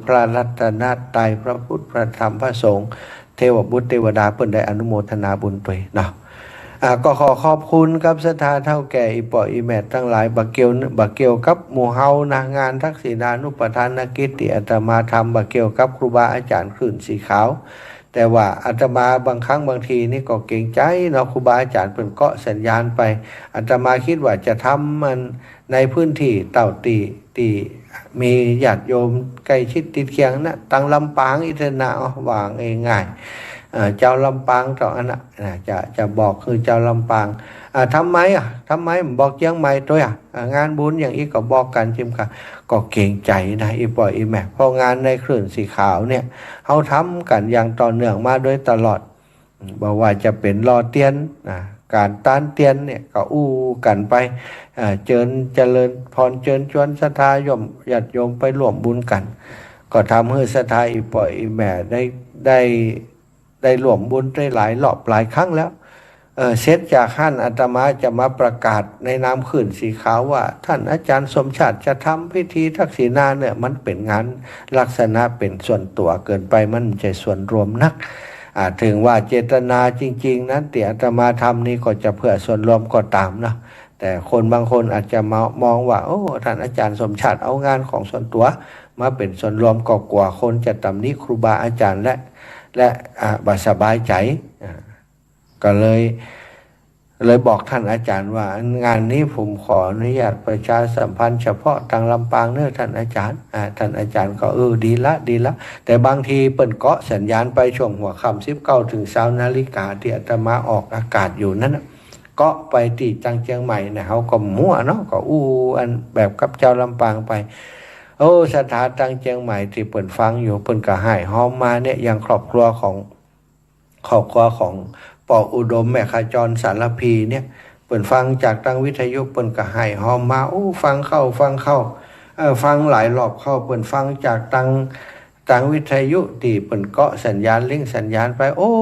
พระรัตนตรัยพระพุทธพระธรรมพระสงฆ์เทวบุตรเทวดาเปิ้นได้อนุโมทนาบุญด้วยเนาะก็ขอขอบคุณกับศรัทธาเท่าแก่อีปออีแม่ทั้งหลายบักเกี่ยวกับหมู่เฮานะงานทักษิณานุปทานกิจที่อาตมาทำบักเกี่ยวกับครูบาอาจารย์คลื่นสีขาวแต่ว่าอาตมาบางครั้งบางทีนี่ก็เกรงใจเนาะครูบาอาจารย์เพิ่นเกาะสัญญาณไปอาตมาคิดว่าจะทำมันในพื้นที่เต่าตีมีญาติโยมใกล้ชิดติดเคียงนะตังลำปางอิทนาวางง่ายเจ้าลำปางต่ออันน่ะจะบอกคือเจ้าลำปางทำไมบอกเชียงใหม่ตัวงานบุญอย่างนี้ก็บอกกันจิมค่ะก็เก่งใจนะอีปอยอีแม่เพราะงานในคลื่นสีขาวเนี่ยเขาทำกันอย่างต่อเนื่องมาโดยตลอดบอกว่าจะเป็นรอเตียนการต้านเตียนเนี่ยก็อู้กันไปเจริญพรเชิญชวนศรัทธาโยมญาติโยมไปร่วมบุญกันก็ทำให้ศรัทธาอีปอยอีแม่ได้ร่วมบุญได้หลายรอบหลายครั้งแล้วเสร็จจากท่านอาตมาจะมาประกาศในนามคลื่นสีขาวว่าท่านอาจารย์สมชาติจะทำพิธีทักษิณาเนี่ยมันเป็นงานลักษณะเป็นส่วนตัวเกินไปมันไม่ใช่ส่วนรวมนักถึงว่าเจตนาจริงๆนั้นที่อาตมาทำนี่ก็จะเพื่อส่วนรวมก็ตามนะแต่คนบางคนอาจจะมองว่าโอ้ท่านอาจารย์สมชาติเอางานของส่วนตัวมาเป็นส่วนรวมก็กลัวคนจะตำหนิครูบาอาจารย์และบ่สบายใจก็เลยบอกท่านอาจารย์ว่างานนี้ผมขออนุญาตประชาสัมพันธ์เฉพาะทางลำปางเนื้อท่านอาจารย์ท่านอาจารย์ก็ดีละแต่บางทีเปิ่นเกาะสัญญาณไปช่วงหัวค่ำ19 ถึง 20 นาฬิกาที่อาตมาออกอากาศอยู่นั้นเกาะไปที่จังเชียงใหม่เนี่ยเขาก็มั่วเนาะก็อันแบบกับเจ้าลำปางไปสถานตังเชียงใหม่ที่เปิ่นฟังอยู่เปิ่นก็ให้หอมมาเนี่ยอย่างครอบครัวของปออุดมแม่ขจรสารพีเนี่ยเปิ่นฟังจากตังวิทยุเปิ่นก็ให้หอมมาฟังเข้าฟังหลายรอบเข้าเปิ่นฟังจากตังวิทยุที่เปิ่นเกาะสัญญาณลิงสัญญาณไป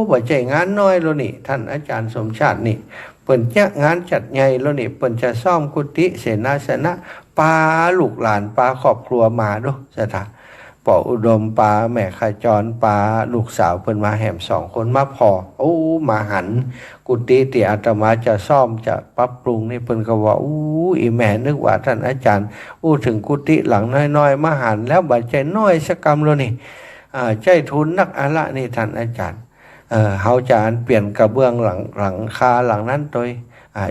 บ่ใช่งานน้อยแล้วนี่ท่านอาจารย์สมชาตินี่เปิ่นจะงานจัดใหญ่แล้วนี่เปิ่นจะซ่อมกุฏิเสนาสนะปาลูกหลานปาครอบครัวมาด้วยสถาปออุดมปาแม่ขจรปาลูกสาวเพิ่นมาแหม2 คนมาพอมาหันกุฏิที่อาตมาจะซ่อมจะปรับปรุงนี่เพิ่นก็ว่าอีแม่นึกว่าท่านอาจารย์ถึงกุฏิหลังน้อยๆมาหันแล้วบัดใจน้อยสักกรรมแล้วนี่ใจทุนนักอะละนี่ท่านอาจารย์เฮาจะเปลี่ยนกระเบื้องหลังคาหลังนั้นโดย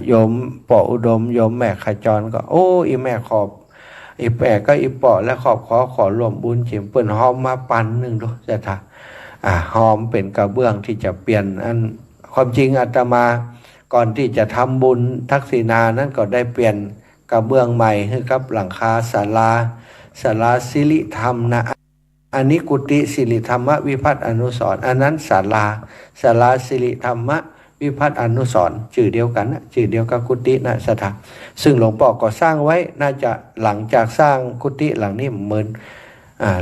โยมปออุดมโยมแม่ขจรก็อีแม่ขอบอีแปะก็อีปอและขอร่วมบุญจิมเปิ้นหอมมาปันหนึ่งด้วยจ้ะท่าหอมเป็นกระเบื้องที่จะเปลี่ยนอันความจริงอาตมาก่อนที่จะทำบุญทักษิณานั้นก็ได้เปลี่ยนกระเบื้องใหม่ให้กับหลังคาศาลาสิริธรรมนะอันนี้กุฏิสิริธรรมวิพัฒน์อนุสรณ์อันนั้นศาลาสิริธรรมวิพัฒน์อนุสรณ์ชื่อเดียวกันนะชื่อเดียวกับกุฏินะสถานซึ่งหลวงพ่อก็สร้างไว้น่าจะหลังจากสร้างกุฏิหลังนี้เหมือน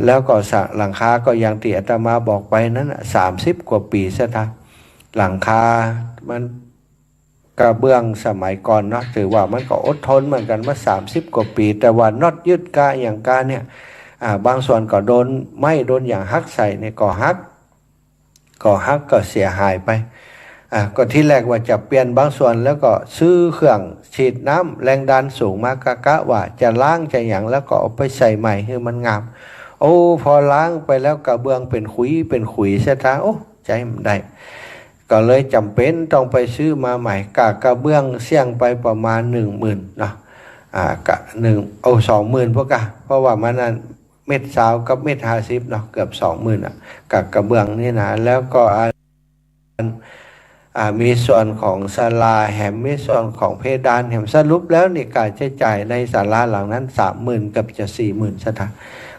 แล้วก็หลังคาก็อย่างที่อาตมาบอกไปนั้น30 กว่าปีสถานหลังคามันกระเบื้องสมัยก่อนเนาะถือว่ามันก็อดทนเหมือนกันมา30 กว่าปีแต่ว่าน็อตยึดกาอย่างกาเนี่ยบางส่วนก็โดนอย่างฮักใส่เนี่ยก็ฮักก็เสียหายไป ก็ที่แรกว่าจะเปลี่ยนบางส่วนแล้วก็ซื้อเครื่องฉีดน้ำแรงดันสูงมากกะว่าจะล้างจะอย่างแล้วก็เอาไปใส่ใหม่ให้มันงามโอ้พอล้างไปแล้วกระเบื้องเป็นขุยเสียทางโอ้ใจมันได้ก็เลยจำเป็นต้องไปซื้อมาใหม่กระเบื้องเสี่ยงไปประมาณ10,000เนาะ20,000พวกเพราะว่ามันนั้นเม็ดสาวกับเม็ด50เนาะเกือบ20,000กระเบื้องนี่นะแล้วก็มีส่วนของศาลาแหมมีส่วนของเพดานแหมสรุปแล้วนี่การใช้จ่ายในศาลาหลังนั้น30,000กับจะ40,000สถาน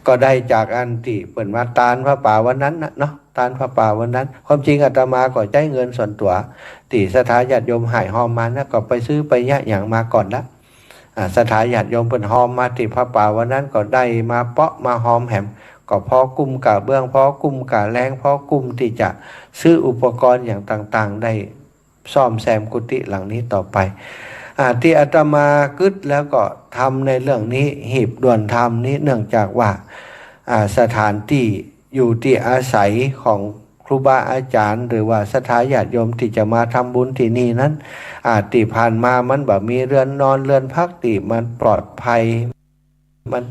ก็ได้จากอันที่เปิดมาตานพระป่าวันนั้นนะเนาะตานพระป่าวันนั้นความจริงอาตมาก็ใช้เงินส่วนตัวที่สถาญาติโยมหายหอมมานะก็ไปซื้อไปยะอย่างมาก่อนละสถาญาติโยมเปิดหอมมาที่พระป่าวันนั้นก็ได้มาเปาะมาหอมแหมก็พอกุ้มกะเบื้องพอกุ้มกะแรงพอกุ้มที่จะซื้ออุปกรณ์อย่างต่างๆได้ซ่อมแซมกุฏิหลังนี้ต่อไปที่อาตมากึศแล้วก็ทำในเรื่องนี้หีบด่วนทำนี้เนื่องจากว่าสถานที่อยู่ที่อาศัยของครูบาอาจารย์หรือว่าสถาญาติโยมที่จะมาทำบุญที่นี่นั้นที่ผ่านมามันแบบมีเรือนนอนเรือนพักที่มันปลอดภัยมัน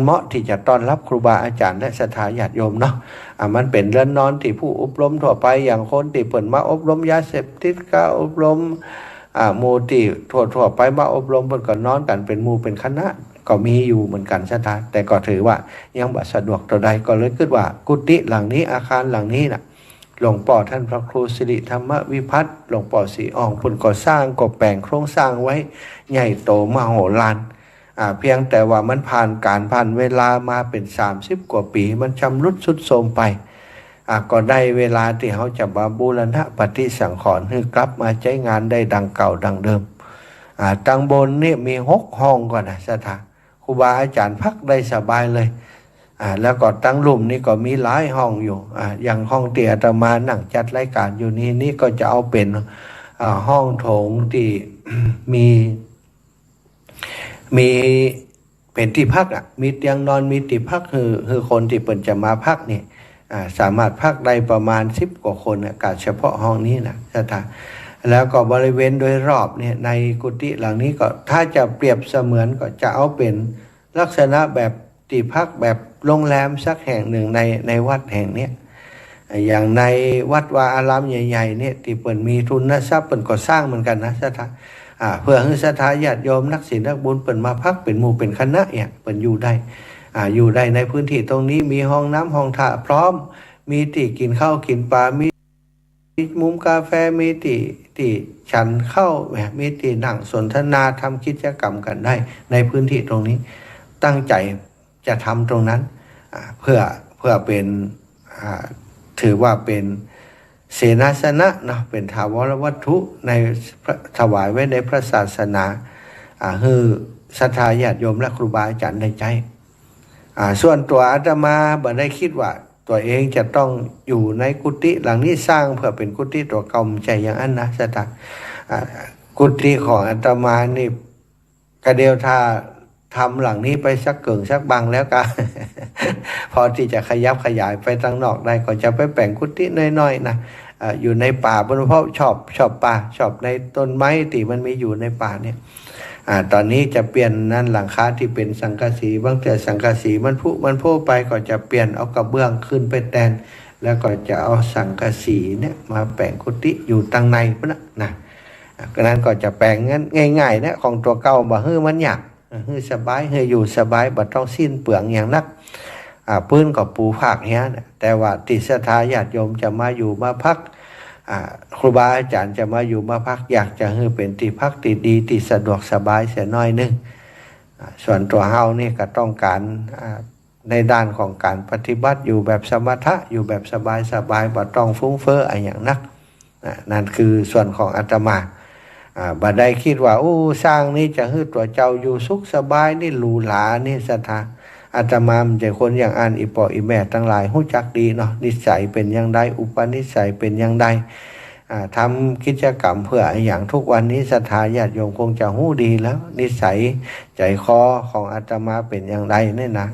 เหมาะที่จะต้อนรับครูบาอาจารย์และสถาญาติโยมเนาะมันเป็นเรือนนอนที่ผู้อบรมทั่วไปอย่างคนที่เปิดมาอบรมยาเสพติดก็อบรมหมู่ที่ทั่วไปมาอบรมเปิดก็นอนกันเป็นหมู่เป็นคณะก็มีอยู่เหมือนกันสถานแต่ก็ถือว่ายังบ่สะดวกต่อใดก็เลยคิดว่ากุฏิหลังนี้อาคารหลังนี้น่ะหลวงพ่อท่านพระครูสิริธรรมวิพัฒน์หลวงพ่อศรีอ่องพุ่นก่อสร้างก่อแปลงโครงสร้างไว้ใหญ่โตมโหฬารเพียงแต่ว่ามันผ่านเวลามาเป็น30 กว่าปีมันชำรุดทรุดโทรมไปก็ได้เวลาที่เขาจะมาบูรณะปฏิสังขรณ์ให้กลับมาใช้งานได้ดังเก่าดังเดิมตังบนนี่มี6 ห้องก่อนนะสถานครูบาอาจารย์พักได้สบายเลยแล้วก็ตั้งหลุมนี่ก็มีหลายห้องอยู่อย่างห้องเตี่ยอาตมานั่งจัดรายการอยู่นี่ก็จะเอาเป็นห้องโถงที่ มีเป็นที่พักมีเตียงนอนมีที่พักคือคนที่เปิ่นจะมาพักนี่สามารถพักได้ประมาณ10 กว่าคนกับเฉพาะห้องนี้นะสถานแล้วก็บริเวณโดยรอบเนี่ยในกุฏิหลังนี้ก็ถ้าจะเปรียบเสมือนก็จะเอาเป็นลักษณะแบบที่พักแบบโรงแรมสักแห่งหนึ่งในวัดแห่งนี้อย่างในวัดวาอารามใหญ่ๆเนี่ยที่เปิ่นมีทุนทรัพย์เปิ่นก็สร้างเหมือนกันนะสถานเพื่อให้ศรัทธาญาติโยมนักศีลนักบุญเปิ่นมาพักเป็นหมู่เป็นคณะเนี่ยเปิ่นอยู่ได้ในพื้นที่ตรงนี้มีห้องน้ำห้องท่าพร้อมมีที่กินข้าวกินปลามีมุมกาแฟมีที่ฉันเข้ามีที่นั่งสนทนาทำกิจกรรมกันได้ในพื้นที่ตรงนี้ตั้งใจจะทำตรงนั้นเพื่อเป็นถือว่าเป็นเสนาสนะเนาะเป็นถาวรวัตถุในถวายไว้ในพระศาสนาคือศรัทธาญาติโยมและครูบาอาจารย์ในใจส่วนตัวอาตมาบ่ได้คิดว่าตัวเองจะต้องอยู่ในกุฏิหลังนี้สร้างเพื่อเป็นกุฏิตัวเก่าใจอย่างนั้นนะสถานกุฏิของอาตมานี่กระเดียวท่าทำหลังนี้ไปสักเกิงสักบางแล้วกัน พอที่จะขยับขยายไปทางนอกได้ก็จะไปแบ่งกุฏิน้อยๆนะอยู่ในป่าเพราะชอบป่าชอบในต้นไม้ที่มันมีอยู่ในป่าเนี่ยตอนนี้จะเปลี่ยนนั่นหลังคาที่เป็นสังกะสีบางแต่สังกะสีมันพุไปก็จะเปลี่ยนเอากระเบื้องขึ้นไปแทนแล้วก็จะเอาสังกะสีเนี่ยมาแบ่งกุฏิอยู่ทางในพุ่นนะก็นั้นก็จะแบ่งงั้นง่ายๆนะของตัวเก่าบ่ฮื้อมันยากฮื้อสบายฮื้ออยู่สบายบ่ต้องสิ้นเปลืองอย่างนักพื้นก็ปูผากเฮียนะแต่ว่าติศรัทธาญาติโยมจะมาอยู่มาพักครูบาอาจารย์จะมาอยู่มาพักอยากจะให้เป็นที่พักที่ดีที่สะดวกสบายเสียน้อยนึงส่วนตัวเฮานี่ก็ต้องการในด้านของการปฏิบัติอยู่แบบสมถะอยู่แบบสบายบ่ต้องฟุ้งเฟ้ออะไรอย่างนักนั่นคือส่วนของอาตมาบ่ได้คิดว่าสร้างนี่จะให้ตัวเจ้าอยู่สุขสบายนี่หรูหรานี่ศรัทธาอาตมามันจะคนอย่างอีปออีแม่ทั้งหลายรู้จักดีเนาะนิสัยเป็นอย่างใดอุปนิสัยเป็นอย่างใดทำกิจกรรมเพื่ออย่างทุกวันนี้ศรัทธาญาติโยมคงจะรู้ดีแล้วนิสัยใจคอของอาตมาเป็นอย่างใดนี่นะ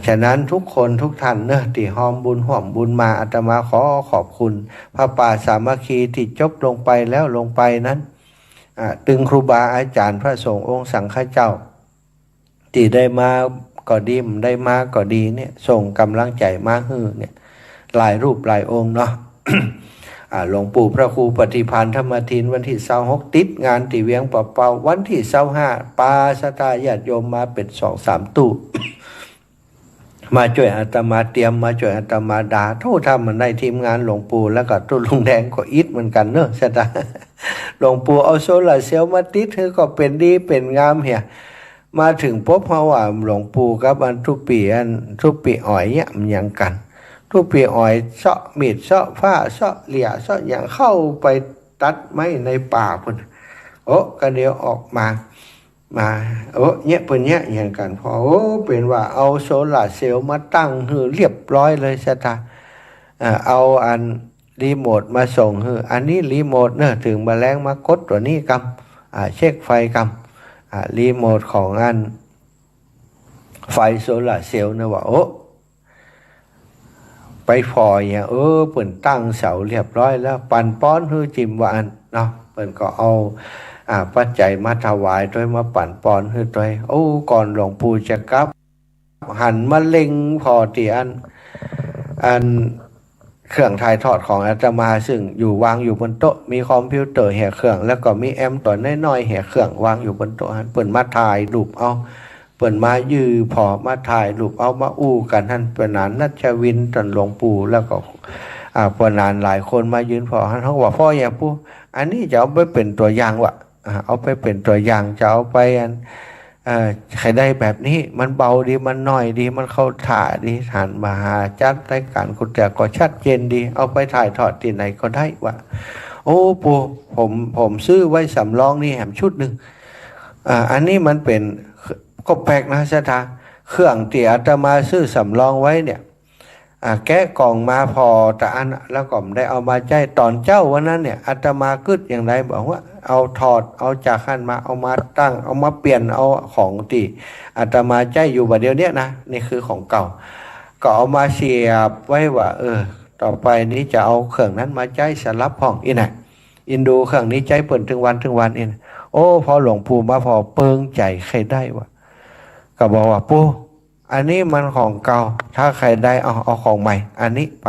ฉะนั้นทุกคนทุกท่านเนอะที่หอมบุญห่วมบุญมาอาตมาขอขอบคุณพระป่าสามัคคีที่จบลงไปแล้วลงไปนั้นตึงครูบาอาจารย์พระสงฆ์องค์สังฆเจ้าที่ได้มาก็ดีได้มาก็ดีเนี่ยส่งกำลังใจมาฮื้อเนี่ยหลายรูปหลายองค์เนาะ หลวงปู่พระครูปฏิพันธ์ธรรมทินวันที่26ติดงานที่เวียงป่าเปาวันที่25ปาสตาญาติโยมมาเป็น 2-3 ตู้ มาช่วยอาตมาเตรียมมาช่วยอาตมาด่าเท่าทำมันในทีมงานหลวงปู่แล้วก็ตุ้ลุงแดงก็อิดเหมือนกันเนอะใช่ไหม หลวงปู่เอาโซลาร์เซลล์มาติดเธอก็เป็นดีเป็นงามเหี่ยมาถึงพบเพราะว่าหลวงปู่กับอันทุปีอ้อยเนี่ยมันยังกันทุปีอ้อยเสาะมีดเสาะผ้าเสาะเหลี่ยเสาะอย่างเข้าไปตัดไม้ในป่าพุ่นโอ้ก็เดี๋ยวออกมาโอ้เนี่ยเป็นเนี่ยอย่างกันพอโอ้เป็นว่าเอาโซลาร์เซลล์มาตั้งหือเรียบร้อยเลยสตาเอาอันรีโมทมาส่งหืออันนี้รีโมทเนอะถึงแมลงมากดตัวนี้กำเช็คไฟกำรีโมทของอันไฟโซลาร์เซลล์นะว่าโอ้ไปพออย่างเปิ่นตั้งเสาเรียบร้อยแล้วปั่นป้อนหือจิมวานเนาะเปิ่นก็เอาปัจจัยมาถวายด้วยมาปั่นปอนให้ด้วยโอ้ก่อนหลวงปู่จะกลับหันมาเล็งพอตีอันเครื่องถ่ายทอดของอาตมาซึ่งอยู่วางอยู่บนโต๊ะมีคอมพิวเตอร์แห่เครื่องแล้วก็มีแอมตัวน้อยๆแห่เครื่องวางอยู่บนโต๊ะเปิ่นมาถ่ายรูปเอาเปิ่นมายือพอมาถ่ายรูปเอามาอู้กันท่านปนานนัชวินตนหลวงปู่แล้วก็ปนานหลายคนมายืนพอท่านเขาบอกพ่ออย่าพูดอันนี้จะเอาไปเป็นตัวอย่างวะเอาไปเป็นตัวอย่างจะเอาไปใครได้แบบนี้มันเบาดีมันน้อยดีมันเข้าถ่าดีฐานมหาจัดรายการคุณแต่ก็ชัดเจนดีเอาไปถ่ายทอดที่ไหนก็ได้วะโอ้ปู่ผมซื้อไว้สำรองนี่แหมชุดหนึ่งอันนี้มันเป็นก็แปลกนะสถาเครื่องที่อาตมาซื้อสำรองไว้เนี่ยแกะกล่องมาพอแต่อันแล้วก็ได้เอามาใจตอนเจ้าวันนั้นเนี่ยอาตมากึดอย่างไรบอกว่าเอาถอดเอาจากขั้นมาเอามาตั้งเอามาเปลี่ยนเอาของที่อาตมาใจอยู่บัดเดียวเนี้ยนะนี่คือของเก่าก็เอามาเสียบไว้ว่าต่อไปนี้จะเอาเครื่องนั้นมาใจสลับห้องอีน่ะอินดูเครื่องนี้ใจเปิดถึงวันอีน่ะโอ้พอหลวงปู่มาพอเปิงใจใครได้วะก็บอกว่าปู่อันนี้มันของเก่าถ้าใครได้เอาของใหม่อันนี้ไป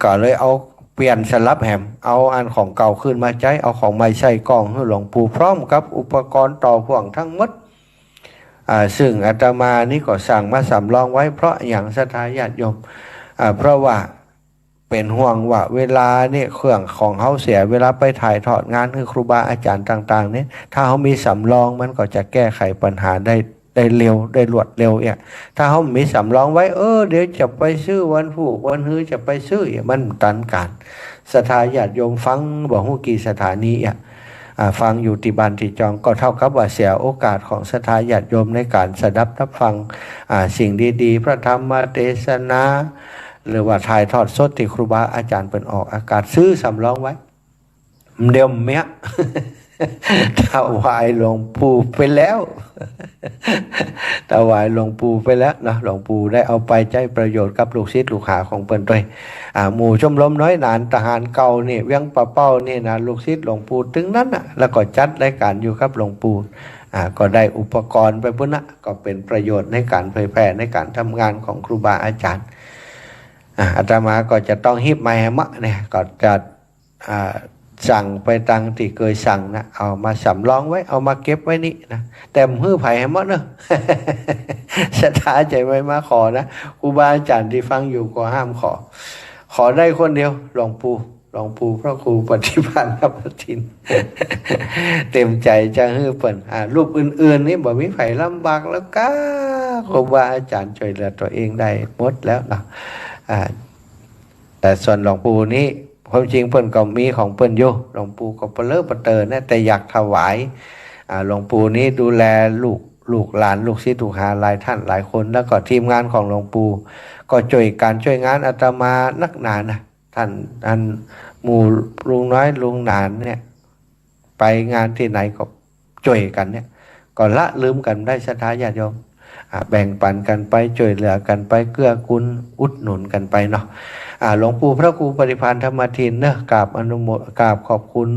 ก็เลยเอาเปลี่ยนสลับแหมเอาอันของเก่าขึ้นมาใช้เอาของใหม่ใส่กล่องให้หลวงปู่พร้อมกับอุปกรณ์ต่อพ่วงทั้งหมดซึ่งอาตมานี่ก็สั่งมาสำรองไว้เพราะอย่างศรัทธาญาติโยมเพราะว่าเป็นห่วงว่าเวลาเนี่ยเครื่องของเขาเสียเวลาไปถ่ายทอดงานคือครูบาอาจารย์ต่างๆเนี่ยถ้าเขามีสำรองมันก็จะแก้ไขปัญหาได้เร็วได้รวดเร็วถ้าเขามีสำรองไว้เดี๋ยวจะไปซื้อวันผูกวันฮื้อจะไปซื้อมันตันการศรัทธาญาติโยมฟังบอกฮู้กี่สถานีฟังอยู่ที่บ้านที่จองก็เท่ากับว่าเสียโอกาสของศรัทธาญาติโยมในการสดับรับฟังสิ่งดีๆพระธรรมเทศนาหรือว่าถ่ายทอดสดที่ครูบาอาจารย์เป็นออกอากาศซื้อสำรองไว้เดี๋ยวเนี้ยถวายหลวงปู่ไปแล้วถวายหลวงปู่ไปแล้วนะหลวงปู่ได้เอาไปใช้ประโยชน์กับลูกศิษย์ลูกหาของเปิ้นด้วยหมู่ชมรมน้อยหนานทหารเก่านี่เวียงป่าเป้านี่นะลูกศิษย์หลวงปู่ถึงนั้นน่ะแล้วก็จัดรายการอยู่ครับหลวงปู่ก็ได้อุปกรณ์ไปพุ่นนะก็เป็นประโยชน์ในการเผยแผ่ในการทำงานของครูบาอาจารย์อาตมาก็จะต้องฮิบไม้มะเนี่ยก็จะสั่งไปตังที่เคยสั่งนะเอามาสำรองไว้เอามาเก็บไว้นี่นะแต่มือไผ่ให้หมดเนอะ ศรัทธาใจไว้มาขอนะครูบาอาจารย์ที่ฟังอยู่ก็ห้ามขอได้คนเดียวหลวงปู่พระครูปฏิพันธ์พระทิน เต็มใจจะฮื้อเปิ่นรูปอื่นๆนี่บ่มีไผ่ลำบากแล้วก็ครูบาอาจารย์ช่วยเหลือตัวเองได้หมดแล้วนะแต่ส่วนหลวงปู่นี้ความจริงเพิ่นก็มีของเพิ่นอยู่หลวงปู่ก็เปลือเปเตอนะแต่อยากถวายหลวงปู่นี้ดูแลลูกหลานลูกศิษย์ลูกหาหลายท่านหลายคนแล้วก็ทีมงานของหลวงปู่ก็ช่วยงานอาตมานักหนานะท่านหมู่ลุงน้อยลุงหนานเนี่ยไปงานที่ไหนก็ช่วยกันเนี่ยก็ละลืมกันได้ศรัทธาญาติโยม แบ่งปันกันไปช่วยเหลือกันไปเกื้อกูลอุดหนุนกันไปเนาะหลวงปู่พระครูปฏิภาณธรรมทินเนอะกราบอนุโมทกราบขอบคุณ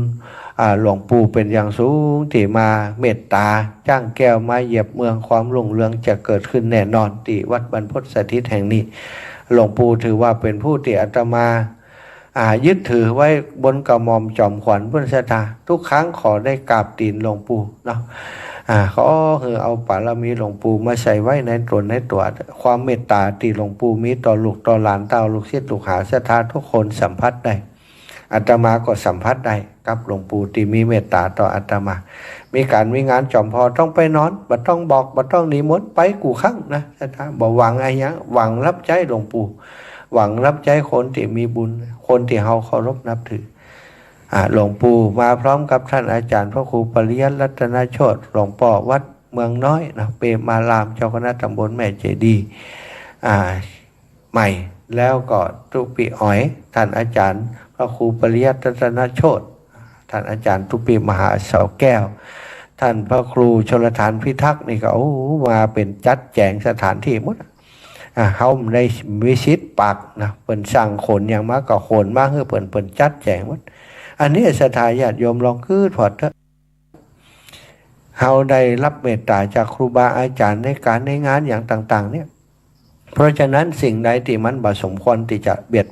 หลวงปู่เป็นอย่างสูงที่มาเมตตาจ้างแก้วมาเหยียบเมืองความรุ่งเรืองจะเกิดขึ้นแน่นอนที่วัดบรรพตสถิตแห่งนี้หลวงปู่ถือว่าเป็นผู้ที่อาตมายึดถือไว้บนกระหม่อมจอมขวัญพุทธศรัทธาทุกครั้งขอได้กราบตีนหลวงปู่เนาะเขาคือเอาบารมีหลวงปู่มาใส่ไว้ในตนในตัวความเมตตาที่หลวงปู่มีต่อลูกต่อหลานเต้าลูกศิษย์ลูกหาศรัทธาทุกคนสัมผัสได้อาตมาก็สัมผัสได้กับหลวงปู่ที่มีเมตตาต่ออาตมามีการมีงานจอมพอต้องไปนอนบ่ต้องบอกบ่ต้องนิมนต์ไปกูครั้งนะศรัทธาบ่หวังอะไรยังหวังรับใจหลวงปู่หวังรับใจคนที่มีบุญคนที่เฮาเคารพนับถือหลวงปู่มาพร้อมกับท่านอาจารย์พระครูปริยัติรัตนโชติหลวงพ่อวัดเมืองน้อยนะเปรมารามเจ้าคณะตำบลแม่เจดีใหม่แล้วก็ตุปิอ๋อยท่านอาจารย์พระครูปริยัติรัตนโชติท่านอาจารย์ตุปิมหาเสาแก้วท่านพระครูชลทานพิทักษ์นี่ก็มาเป็นจัดแจงสถานที่หมดเฮาในวิชิตปักนะเปิ่นสั่งขนอย่างมากก็ขนมากเพื่อเปิ่นจัดแจงหมดอันนี้ศรัทธาญาติโยมลองคืดพอดเถอะเฮาได้รับเมตตาจากครูบาอาจารย์ในการในงานอย่างต่างๆเนี่ยเพราะฉะนั้นสิ่งใดที่มันบ่สมควรที่จะเบียด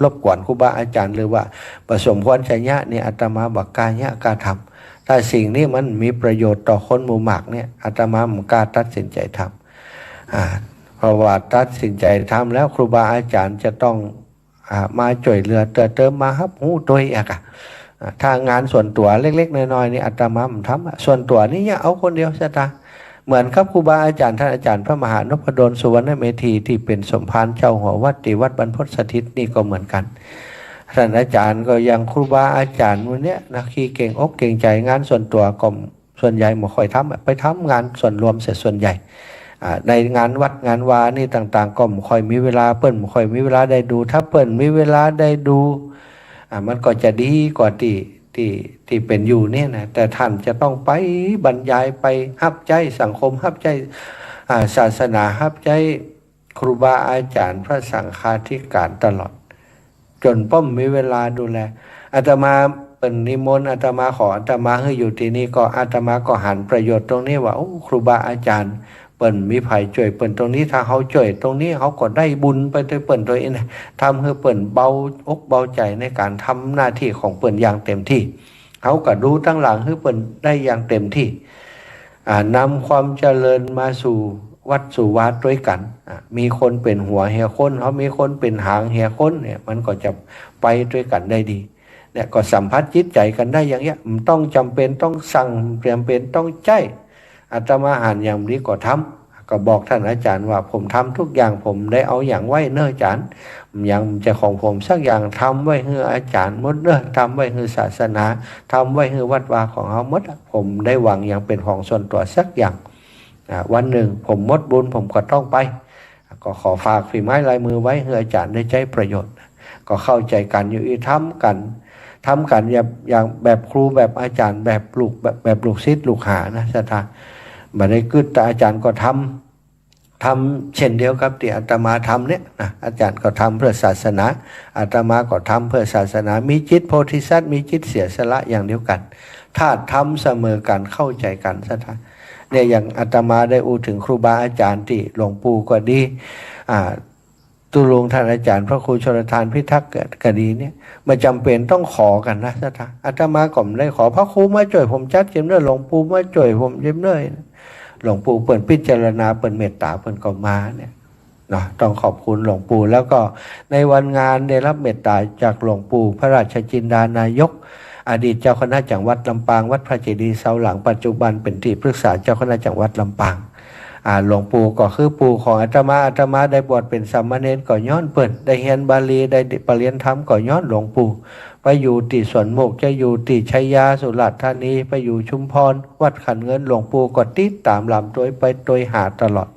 รบกวนครูบาอาจารย์หรือว่าบ่สมควรจะยะเนี่ยอาตมาบ่กล้ายะกล้าทำถ้าสิ่งนี้มันมีประโยชน์ต่อคนหมู่มากเนี่ยอาตมาบ่กล้าตัดสินใจทำเพราะว่าตัดสินใจทำแล้วครูบาอาจารย์จะต้องมาช่วยเหลือเติมมาครับหูตัวอีกถ้างานส่วนตัวเล็กๆน้อยๆนี่อาตมาทำส่วนตัวนี่เอาคนเดียวซะตาเหมือนครับครูบาอาจารย์ท่านอาจารย์พระมหานพดลสุวรรณเมธีที่เป็นสมภารเจ้าหัววัดที่วัดบรรพตสถิตนี่ก็เหมือนกันท่านอาจารย์ก็ยังครูบาอาจารย์วันนี้นะขี้เก่งอกเก่งใจงานส่วนตัวก็ส่วนใหญ่ไม่ค่อยทำไปทำงานส่วนรวมเสร็จส่วนใหญ่ในงานวัดงานวานี่ต่างๆก็ไม่ค่อยมีเวลาเปิ้นไม่ค่อยมีเวลาได้ดูถ้าเปิ้นมีเวลาได้ดูมันก็จะดีกว่าที่เป็นอยู่เนี่ยนะแต่ท่านจะต้องไปบรรยายไปฮับใจสังคมฮับใจศาสนาฮับใจครูบาอาจารย์พระสังฆาธิการตลอดจนป้อมมีเวลาดูแลอาตมาเป็นนิมนต์อาตมาขออาตมาให้อยู่ที่นี่ก็อาตมาก็หันประโยชน์ตรงนี้ว่าครูบาอาจารย์เปิ่นมีภัยช่วยเปิ่นตรงนี้ถ้าเขาช่วยตรงนี้เขาก็ได้บุญไปด้วยเปิ่นตัวเองนะทำให้เปิ่นเบาอกเบาใจในการทำหน้าที่ของเปิ่นอย่างเต็มที่เขาก็ดูตั้งหลังให้เปิ่นได้อย่างเต็มที่นำความเจริญมาสู่วัดสู่วาดด้วยกันมีคนเป็นหัวเหียคนเขามีคนเป็นหางเหียคนเนี่ยมันก็จะไปด้วยกันได้ดีเนี่ยก็สัมผัสจิตใจกันได้อย่างเงี้ยต้องจำเป็นต้องสั่งจำเป็นต้องใจอาตมาอ่านอย่างนี้ก็ทำก็บอกท่านอาจารย์ว่าผมทำทุกอย่างผมได้เอาอย่างไว้เน้ออาจารย์อย่างจะของผมสักอย่างทำไว้ให้อาจารย์มดเน้อทำไว้ให้ศาสนาทำไว้ให้วัดวาของเขามดผมได้หวังอย่างเป็นของส่วนตัวสักอย่างวันหนึ่งผมมดบุญผมก็ต้องไปก็ขอฝากฝีไม้ลายมือไว้ให้อาจารย์ได้ใช้ประโยชน์ก็เข้าใจกันอยู่ทำกันอย่างแบบครูแบบอาจารย์แบบลูกศิษย์ลูกหานะศรัทธาบัดนี้คือแต่อาจารย์ก็ทำเช่นเดียวกับที่อาตมาทำเนี่ยนะอาจารย์ก็ทำเพื่อศาสนาอาตมาก็ทำเพื่อศาสนามีจิตโพธิสัตว์มีจิตเสียสละอย่างเดียวกันถ้าทำเสมอกันเข้าใจกันศรัทธาเนี่ยอย่างอาตมาได้ถึงครูบาอาจารย์ที่หลวงปู่ก็ดีตุลงท่านอาจารย์พระครูชลทานพิทักษ์ก็ดีเนี่ยมันจำเป็นต้องขอกันนะศรัทธาอาตมาก็ไม่ได้ขอพระครูมาช่วยผมจัดเจมเนื้อหลวงปู่มาช่วยผมเจมเนื้อหลวงปู่เปิ่นพิจารณาเปิ่นเมตตาเปิ่นก็มาเนี่ยเนาะต้องขอบคุณหลวงปู่แล้วก็ในวันงานได้รับเมตตาจากหลวงปู่พระราชจินดานายกอดีตเจ้าคณะจังหวัดลำปางวัดพระเจดีย์เสาหลังปัจจุบันเป็นที่ปรึกษาเจ้าคณะจังหวัดลำปางหลวงปู่ก็คือปู่ของอาตมาได้บวชเป็นสามเณรก็ย้อนเปิ่นได้เรียนบาลีได้ปรริญญาธรรมก็ย้อนหลวงปู่ไปอยู่ที่สวนโมกจะอยู่ที่ชัยยาสุราษฎร์ธานีไปอยู่ชุมพรวัดขันเงินหลวงปู่ก็ติดตามลำตัวไปตัวหาตลอด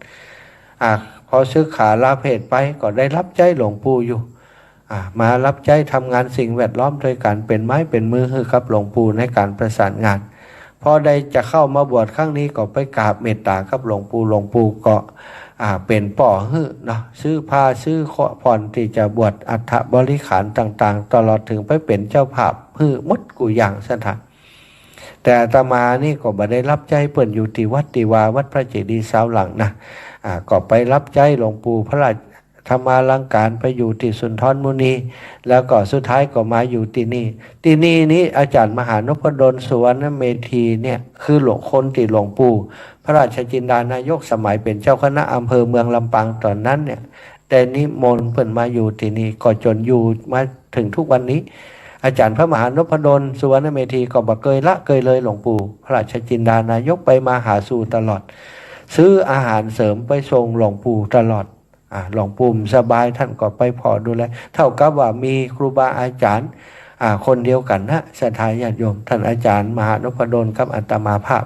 พอซื้อขาลาเพศไปก็ได้รับใจหลวงปู่อยู่มารับใจทำงานสิ่งแวดล้อมโดยการเป็นไม้เป็นมือให้กับหลวงปู่ในการประสานงาน พอได้จะเข้ามาบวชครั้งนี้ก็ไปกราบเมตตากับหลวงปู่ก็เป็นป่อฮื้อเนาะซื้อผ้าซื้อผ่อนที่จะบวชอัฐบริขารต่างๆตลอดถึงไปเป็นเจ้าภาพฮื้อมดกูอย่างสถานแต่อาตมานี่ก็บ่ได้รับใจเปิ่นอยู่ที่วัดติวาวัดพระเจดีย์สาวหลังนะก็ไปรับใจหลวงปู่พระราชธรรมาลังการไปอยู่ที่สุนทรมุนีแล้วก็สุดท้ายก็มาอยู่ที่นี่นี้อาจารย์มหานพดลสุวรรณเมธีเนี่ยคือหลวงคนที่หลวงปู่พระราชจินดานายกสมัยเป็นเจ้าคณะอำเภอเมืองลำปางตอนนั้นเนี่ยแต่นิมนต์เพิ่นมาอยู่ที่นี่ก็จนอยู่มาถึงทุกวันนี้อาจารย์พระมหานพดลสุวรรณเมธีก็บ่เคยละเคยเลยหลวงปู่พระราชจินดานายกไปมาหาสู่ตลอดซื้ออาหารเสริมไปส่งหลวงปู่ตลอดหลวงปู่สบายท่านก็ไปพอดูแลเท่ากับว่ามีครูบาอาจารย์คนเดียวกันนะศรัทธาญาติโยมท่านอาจารย์มหานพดลกับอาตมาภาพ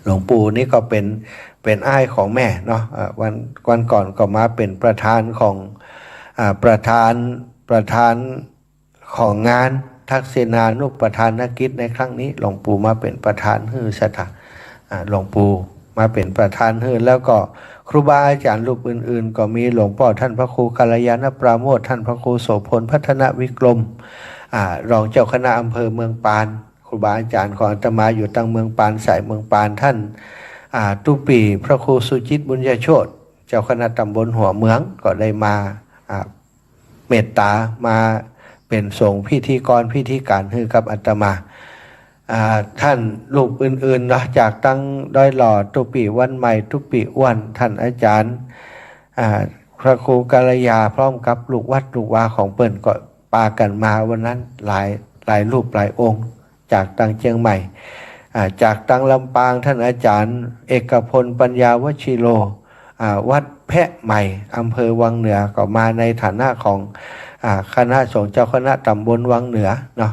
หลวงปู่นี่ก็เป็นอ้ายของแม่เนาะวันก่อนก็มาเป็นประธานของประธานของงานทักษิณานุปทานกิจในครั้งนี้หลวงปู่มาเป็นประธานฮือศรัทธาหลวงปู่มาเป็นประธานฮือแล้วก็ครูบาอาจารย์รูปอื่นๆก็มีหลวงพ่อท่านพระครูกัลยาณปราโมทย์ท่านพระครูโสพลพัฒนวิกรมรองเจ้าคณะอำเภอเมืองปานครูบาอาจารย์ของอาตมาอยู่ตั้งเมืองปานสายเมืองปานท่านตุปีพระครูสุจิตบุญญโชติเจ้าคณะตำบลหัวเมืองก็ได้มาเมตตามาเป็นสงฆ์พิธีกรพิธีการให้กับอาตมาท่านรูปอื่นๆเนาะจากตั้งด้อยหล่อตุปีวันใหม่ตุปีอ้วนท่านอาจารย์พระครูกัลยาพร้อมกับลูกวัดลูกวาของเปิ้นก็ปากันมาวันนั้นหลายรูปหลายองค์จากตั้งเชียงใหม่จากตั้งลำปางท่านอาจารย์เอกพลปัญญาวชิโรวัดแพะใหม่อำเภอวังเหนือก็มาในฐานะของคณะสงฆ์เจ้าคณะตำบลวังเหนือเนาะ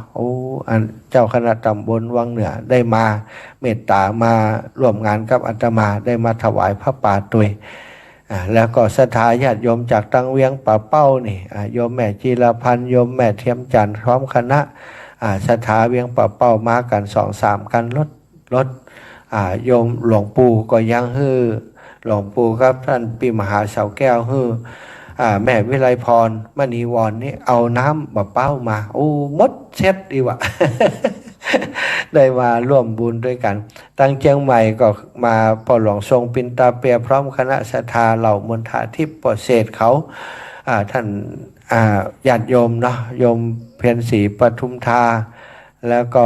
เจ้าคณะตำบลวังเหนือได้มาเมตตามาร่วมงานกับอาตมาได้มาถวายพระป่าตุยแล้วก็ศรัทธาญาติโยมจากตั้งเวียงป่าเป้านี่โยมแม่จีรพันธ์โยมแม่เทียมจันทร์พร้อมคณะศรัทธาเวียงป่าเป้ามากัน 2-3 กันรถโยมหลวงปู่ก็ยังฮือหลวงปู่ครับท่านปีมหาเสาแก้วฮือแม่วิไลพรมณีวรนี่เอาน้ำบะเป้ามามดเช็ดดีวะ ได้มาร่วมบุญด้วยกันตั้งเชียงใหม่ก็มาพ่อหลวงทรงปินตาเปียพร้อมคณะศรัทธาเหล่ามณฑาทิพย์ปเสดเขาท่านญาติโยมเนาะโยมเพียรศรีปทุมธาแล้วก็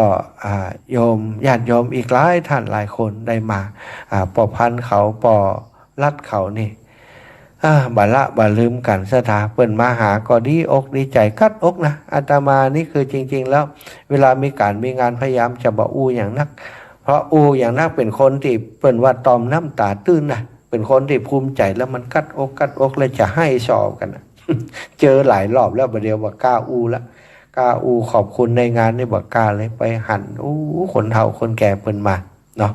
โยมญาติโยมอีกหลายท่านหลายคนได้มาปอพันเขาปอลัดเขานี่บ่ลืมกันศรัทธาเปิ้นมาหาก็ดีอกดีใจกัดอกนะอาตมานี่คือจริงๆแล้วเวลามีงานพยายามจะบ่อู้อย่างนักเพราะอู้อย่างนักเป็นคนที่เปิ้นว่าตอมน้ำตาตื้นนะเป็นคนที่ภูมิใจแล้วมันกัดอกเลยจะให้สอบกันนะเจอหลายรอบแล้วบ่เดียวว่ากล้าอู้ละกล้าอู้ขอบคุณในงานนี่บ่กล้าเลยไปหันคนเฒ่าคนแก่เปิ้นมาเนาะ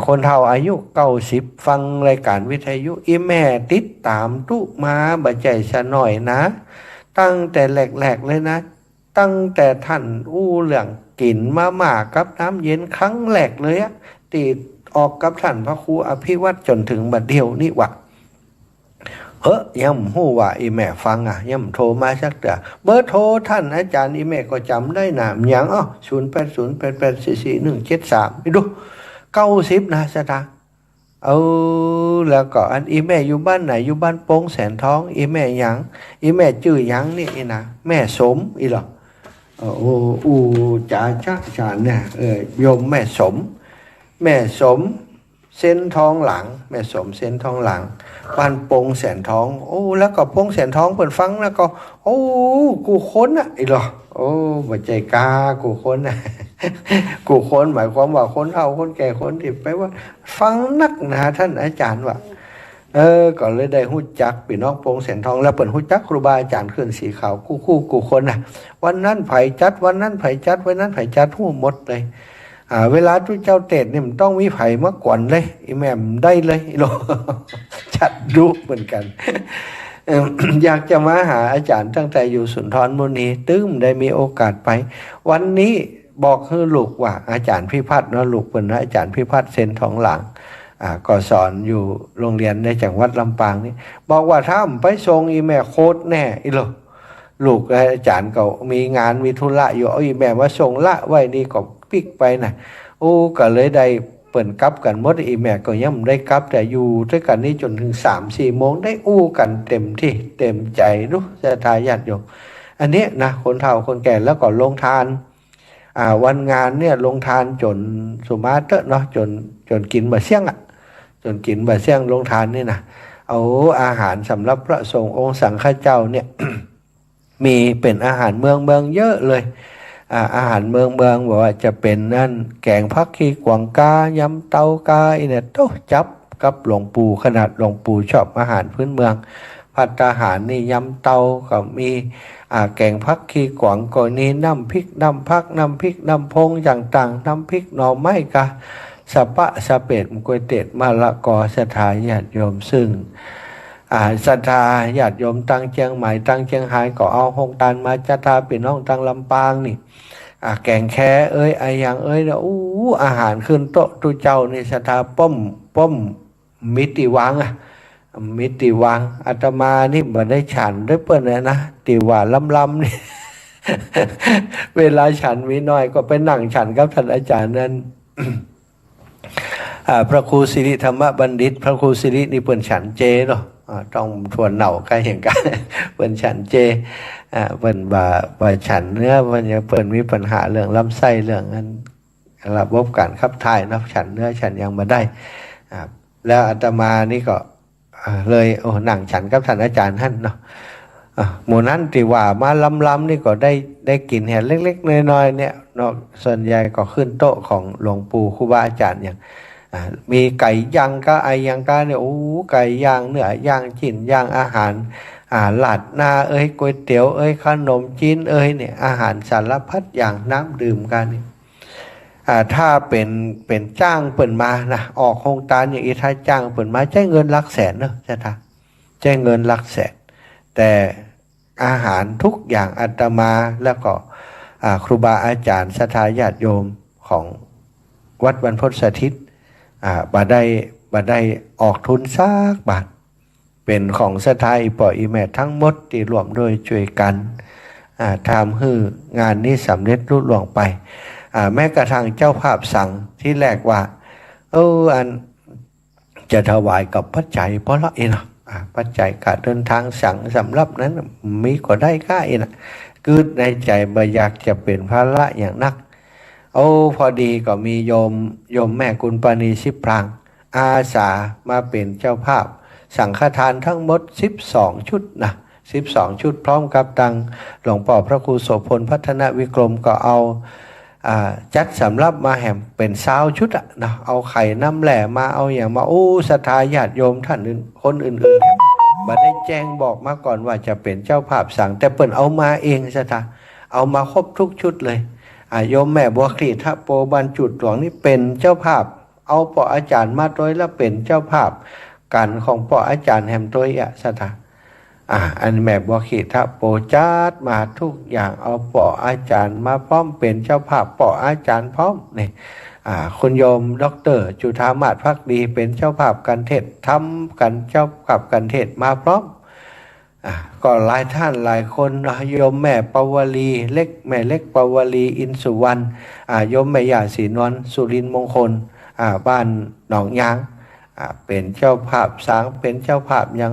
คนเฒ่าอายุ90ฟังรายการวิทยุอีแม่ติดตามตุมาบ่ใจซะหน่อยนะตั้งแต่แรกๆเลยนะตั้งแต่ท่านเรื่องกินมาม่ากับน้ำเย็นครั้งแรกเลยติดออกกับท่านพระครูอภิวัตรจนถึงบัดเดียวนี่วะย่ำหู้ว่าอีแม่ฟังย่ำโทรมาสักเดือเบอร์โทรท่านอาจารย์อีแม่ก็จำได้นะอย่าง0808844173ไปดู90นะสตาแล้วก็อันอีแม่อยู่บ้านไหนอยู่บ้านโป่งแสนทองอีแม่หยังอีแม่ชื่อหยังนี่นะแม่สมอีหรอจ๋าจ๋าเนี่ยโยมแม่สมเส้นทองหลังแม่สมเส้นทองหลังบ้านโป่งแสนทองแล้วก็โป่งแสนทองเปิดฟังแล้วก็กูค้นอีหรอบ่ใจกล้ากูค้นกูคนหมายความว่าคนเฒ่าคนแก่คนที่ไปว่าฟังนักนะท่านอาจารย์ว่าก็เลยได้ฮู้จักพี่น้องโป่งแสนทองแล้วเปิ่นฮู้จักครูบาอาจารย์ขึ้นสีขาวกูคนวันนั้นไผจัดวันนั้นไผจัดวันนั้นไผจัดฮู้หมดเลยเวลาทุกเจ้าเตศนี่มันต้องมีไผมาก่อนเลยอีแม่มได้เลยโลจัดดูเหมือนกัน อยากจะมาหาอาจารย์ตั้งแต่อยู่สุนทรมุนีตึ้มได้มีโอกาสไปวันนี้ บอกให้ลูกว่าอาจารย์พิพัฒน์เนาะลูกเป็นอาจารย์พิพัฒน์เซนทองหลางก็สอนอยู่โรงเรียนในจังหวัดลำปางนี่บอกว่าถ้าไปส่งอีแม่โคตรแน่อีหรอลูกอาจารย์ก็มีงานมีธุระอยู่เอาอีแม่มาส่งละไว้นี่ก็ปิกไปนะโอ้ก็เลยได้เปิ่นกลับกันหมดอีแม่ก็ยังได้กลับแต่อยู่ด้วยกันนี่จนถึง3-4 โมงได้อู้กันเต็มที่เต็มใจรู้ศรัทธาญาติโยมอันนี้นะคนเฒ่าคนแก่แล้วก็ลงทานวันงานเนี่ยลงทานจนสุมาเตอเนาะจนกินบะเสี่ยงจนกินบะเสี่ยงลงทานนี่นะเอาอาหารสำหรับพระสงฆ์องค์สังฆเจ้าเนี่ย มีเป็นอาหารเมืองเยอะเลยอาหารเมืองบอกว่าจะเป็นนั่นแกงผักขี้กวางกายำเต้ากาเนี่ยโต๊ะจับกับหลวงปู่ขนาดหลวงปู่ชอบอาหารพื้นเมืองภัตตาหารนี่ยำเต้าก็มีแกงผักขี้กวางก็นี่น้ำพริกน้ำผักน้ำพริกน้ำพงอย่างต่างน้ำพริกหน่อไม้กะสะปะสะเป็ดมกวยเต็ดมะละกอศรัทธาญาติโยมซึ่งศรัทธาญาติโยมตั้งเชียงใหม่ตั้งเชียงรายก็เอาหงตานมาจัตตาพี่น้องตั้งลำปางนี่แกงแค่ไอ้อย่างเนี่ยอาหารขึ้นโต๊ะตุเจ้านี่ศรัทธาป้อมมิติวังมิติวังอาตมานี่บ่ได้ฉันด้วยเปิ้นนะติว่าลำนี่ เวลาฉันมีน้อยก็ไปนั่งฉันกับท่านอาจารย์นั้น พระครูสิริธรรมบัณฑิตพระครูสิรินี่เปิ้นฉันเจเนาะต้องทวนเหน่าใกล้เห็นกัน เปิ้นฉันเจเปิ้นบ่ฉันเนื้อเปิ้นมีปัญหาเรื่องลำไส้เรื่องนั้นระบบการขับถ่ายนะฉันเนื้อฉันยังมาได้แล้วอาตมานี่ก็เลยนั่งฉันกับท่านอาจารย์ท่านเนาะหมู่นั้นที่ว่ามาล้ำนี่ก็ได้กินแห่เล็กๆน้อยๆเนี่ยเนาะส่วนใหญ่ก็ขึ้นโต๊ะของหลวงปู่ครูบาอาจารย์อย่างมีไก่ย่างก็ย่างก็เนี่ยไก่ย่างเนื้อย่างจิ้นย่างอาหารหลาดหน้าก๋วยเตี๋ยวขนมจีนเนี่ยอาหารสารพัดอย่างน้ำดื่มกันนี่ถ้าเป็นจ้างเปิ่นมานะออกโครงการอย่างอีถ้าจ้างเปิ่นมาใช้เงินหลักแสนเนอะใช่ไหมใช้เงินหลักแสนแต่อาหารทุกอย่างอาตมาแล้วก็ครูบาอาจารย์ศรัทธาญาติโยมของวัดบรรพตสถิตบ่ได้ออกทุนซากบาทเป็นของศรัทธาอีปออีแม่ทั้งหมดที่รวมโดยช่วยกันทำให้งานนี้สำเร็จรุ่ล่วงไปแม้กระทั่งเจ้าภาพสั่งที่แรกว่าอันจะถวายกับปัจจัยเพราะละเองนะปัจจัยการเดินทางสั่งสำหรับนั้นมีก็ได้ค่าเองนะคือในใจบ่อยากจะเป็นภาระอย่างนักพอดีก็มีโยมแม่กุลปานีสิบพรางอาสามาเป็นเจ้าภาพสังฆทานทั้งหมด12 ชุดนะ12 ชุดพร้อมกับตังหลวงพ่อพระครูโสพลพัฒนวิกรมก็เอาจัดสำรับมาแหมเป็น20 ชุดนะเอาไข่น้ำแหล่มาเอาอย่างมาศรัทธาญาติโยมท่านอื่นคนอื่นๆมาได้แจ้งบอกมาก่อนว่าจะเป็นเจ้าภาพสั่งแต่เปิ่นเอามาเองศรัทธาเอามาครบทุกชุดเลยโยมแม่บัวคลีทะโปบรรจุหลวงนี่เป็นเจ้าภาพเอาปออาจารย์มาโดยแล้วเป็นเจ้าภาพกันของปออาจารย์แหมโดยศรัทธาอันแม่บัวขีทะโปจัดมาทุกอย่างเอาปออาจารย์มาพร้อมเป็นเจ้าภาพปออาจารย์พร้อมนี่คุณโยมดร.จุฑามาศภักดีเป็นเจ้าภาพกันเทศทำกันเจ้าภาพกันเทศมาพร้อมก็หลายท่านหลายคนโยมแม่ปวลีเล็กแม่เล็กปวลีอินสุวรรณโยมแม่ย่าศรีนวลสุรินทร์มงคลบ้านหนองยางเป็นเจ้าภาพสางเป็นเจ้าภาพยัง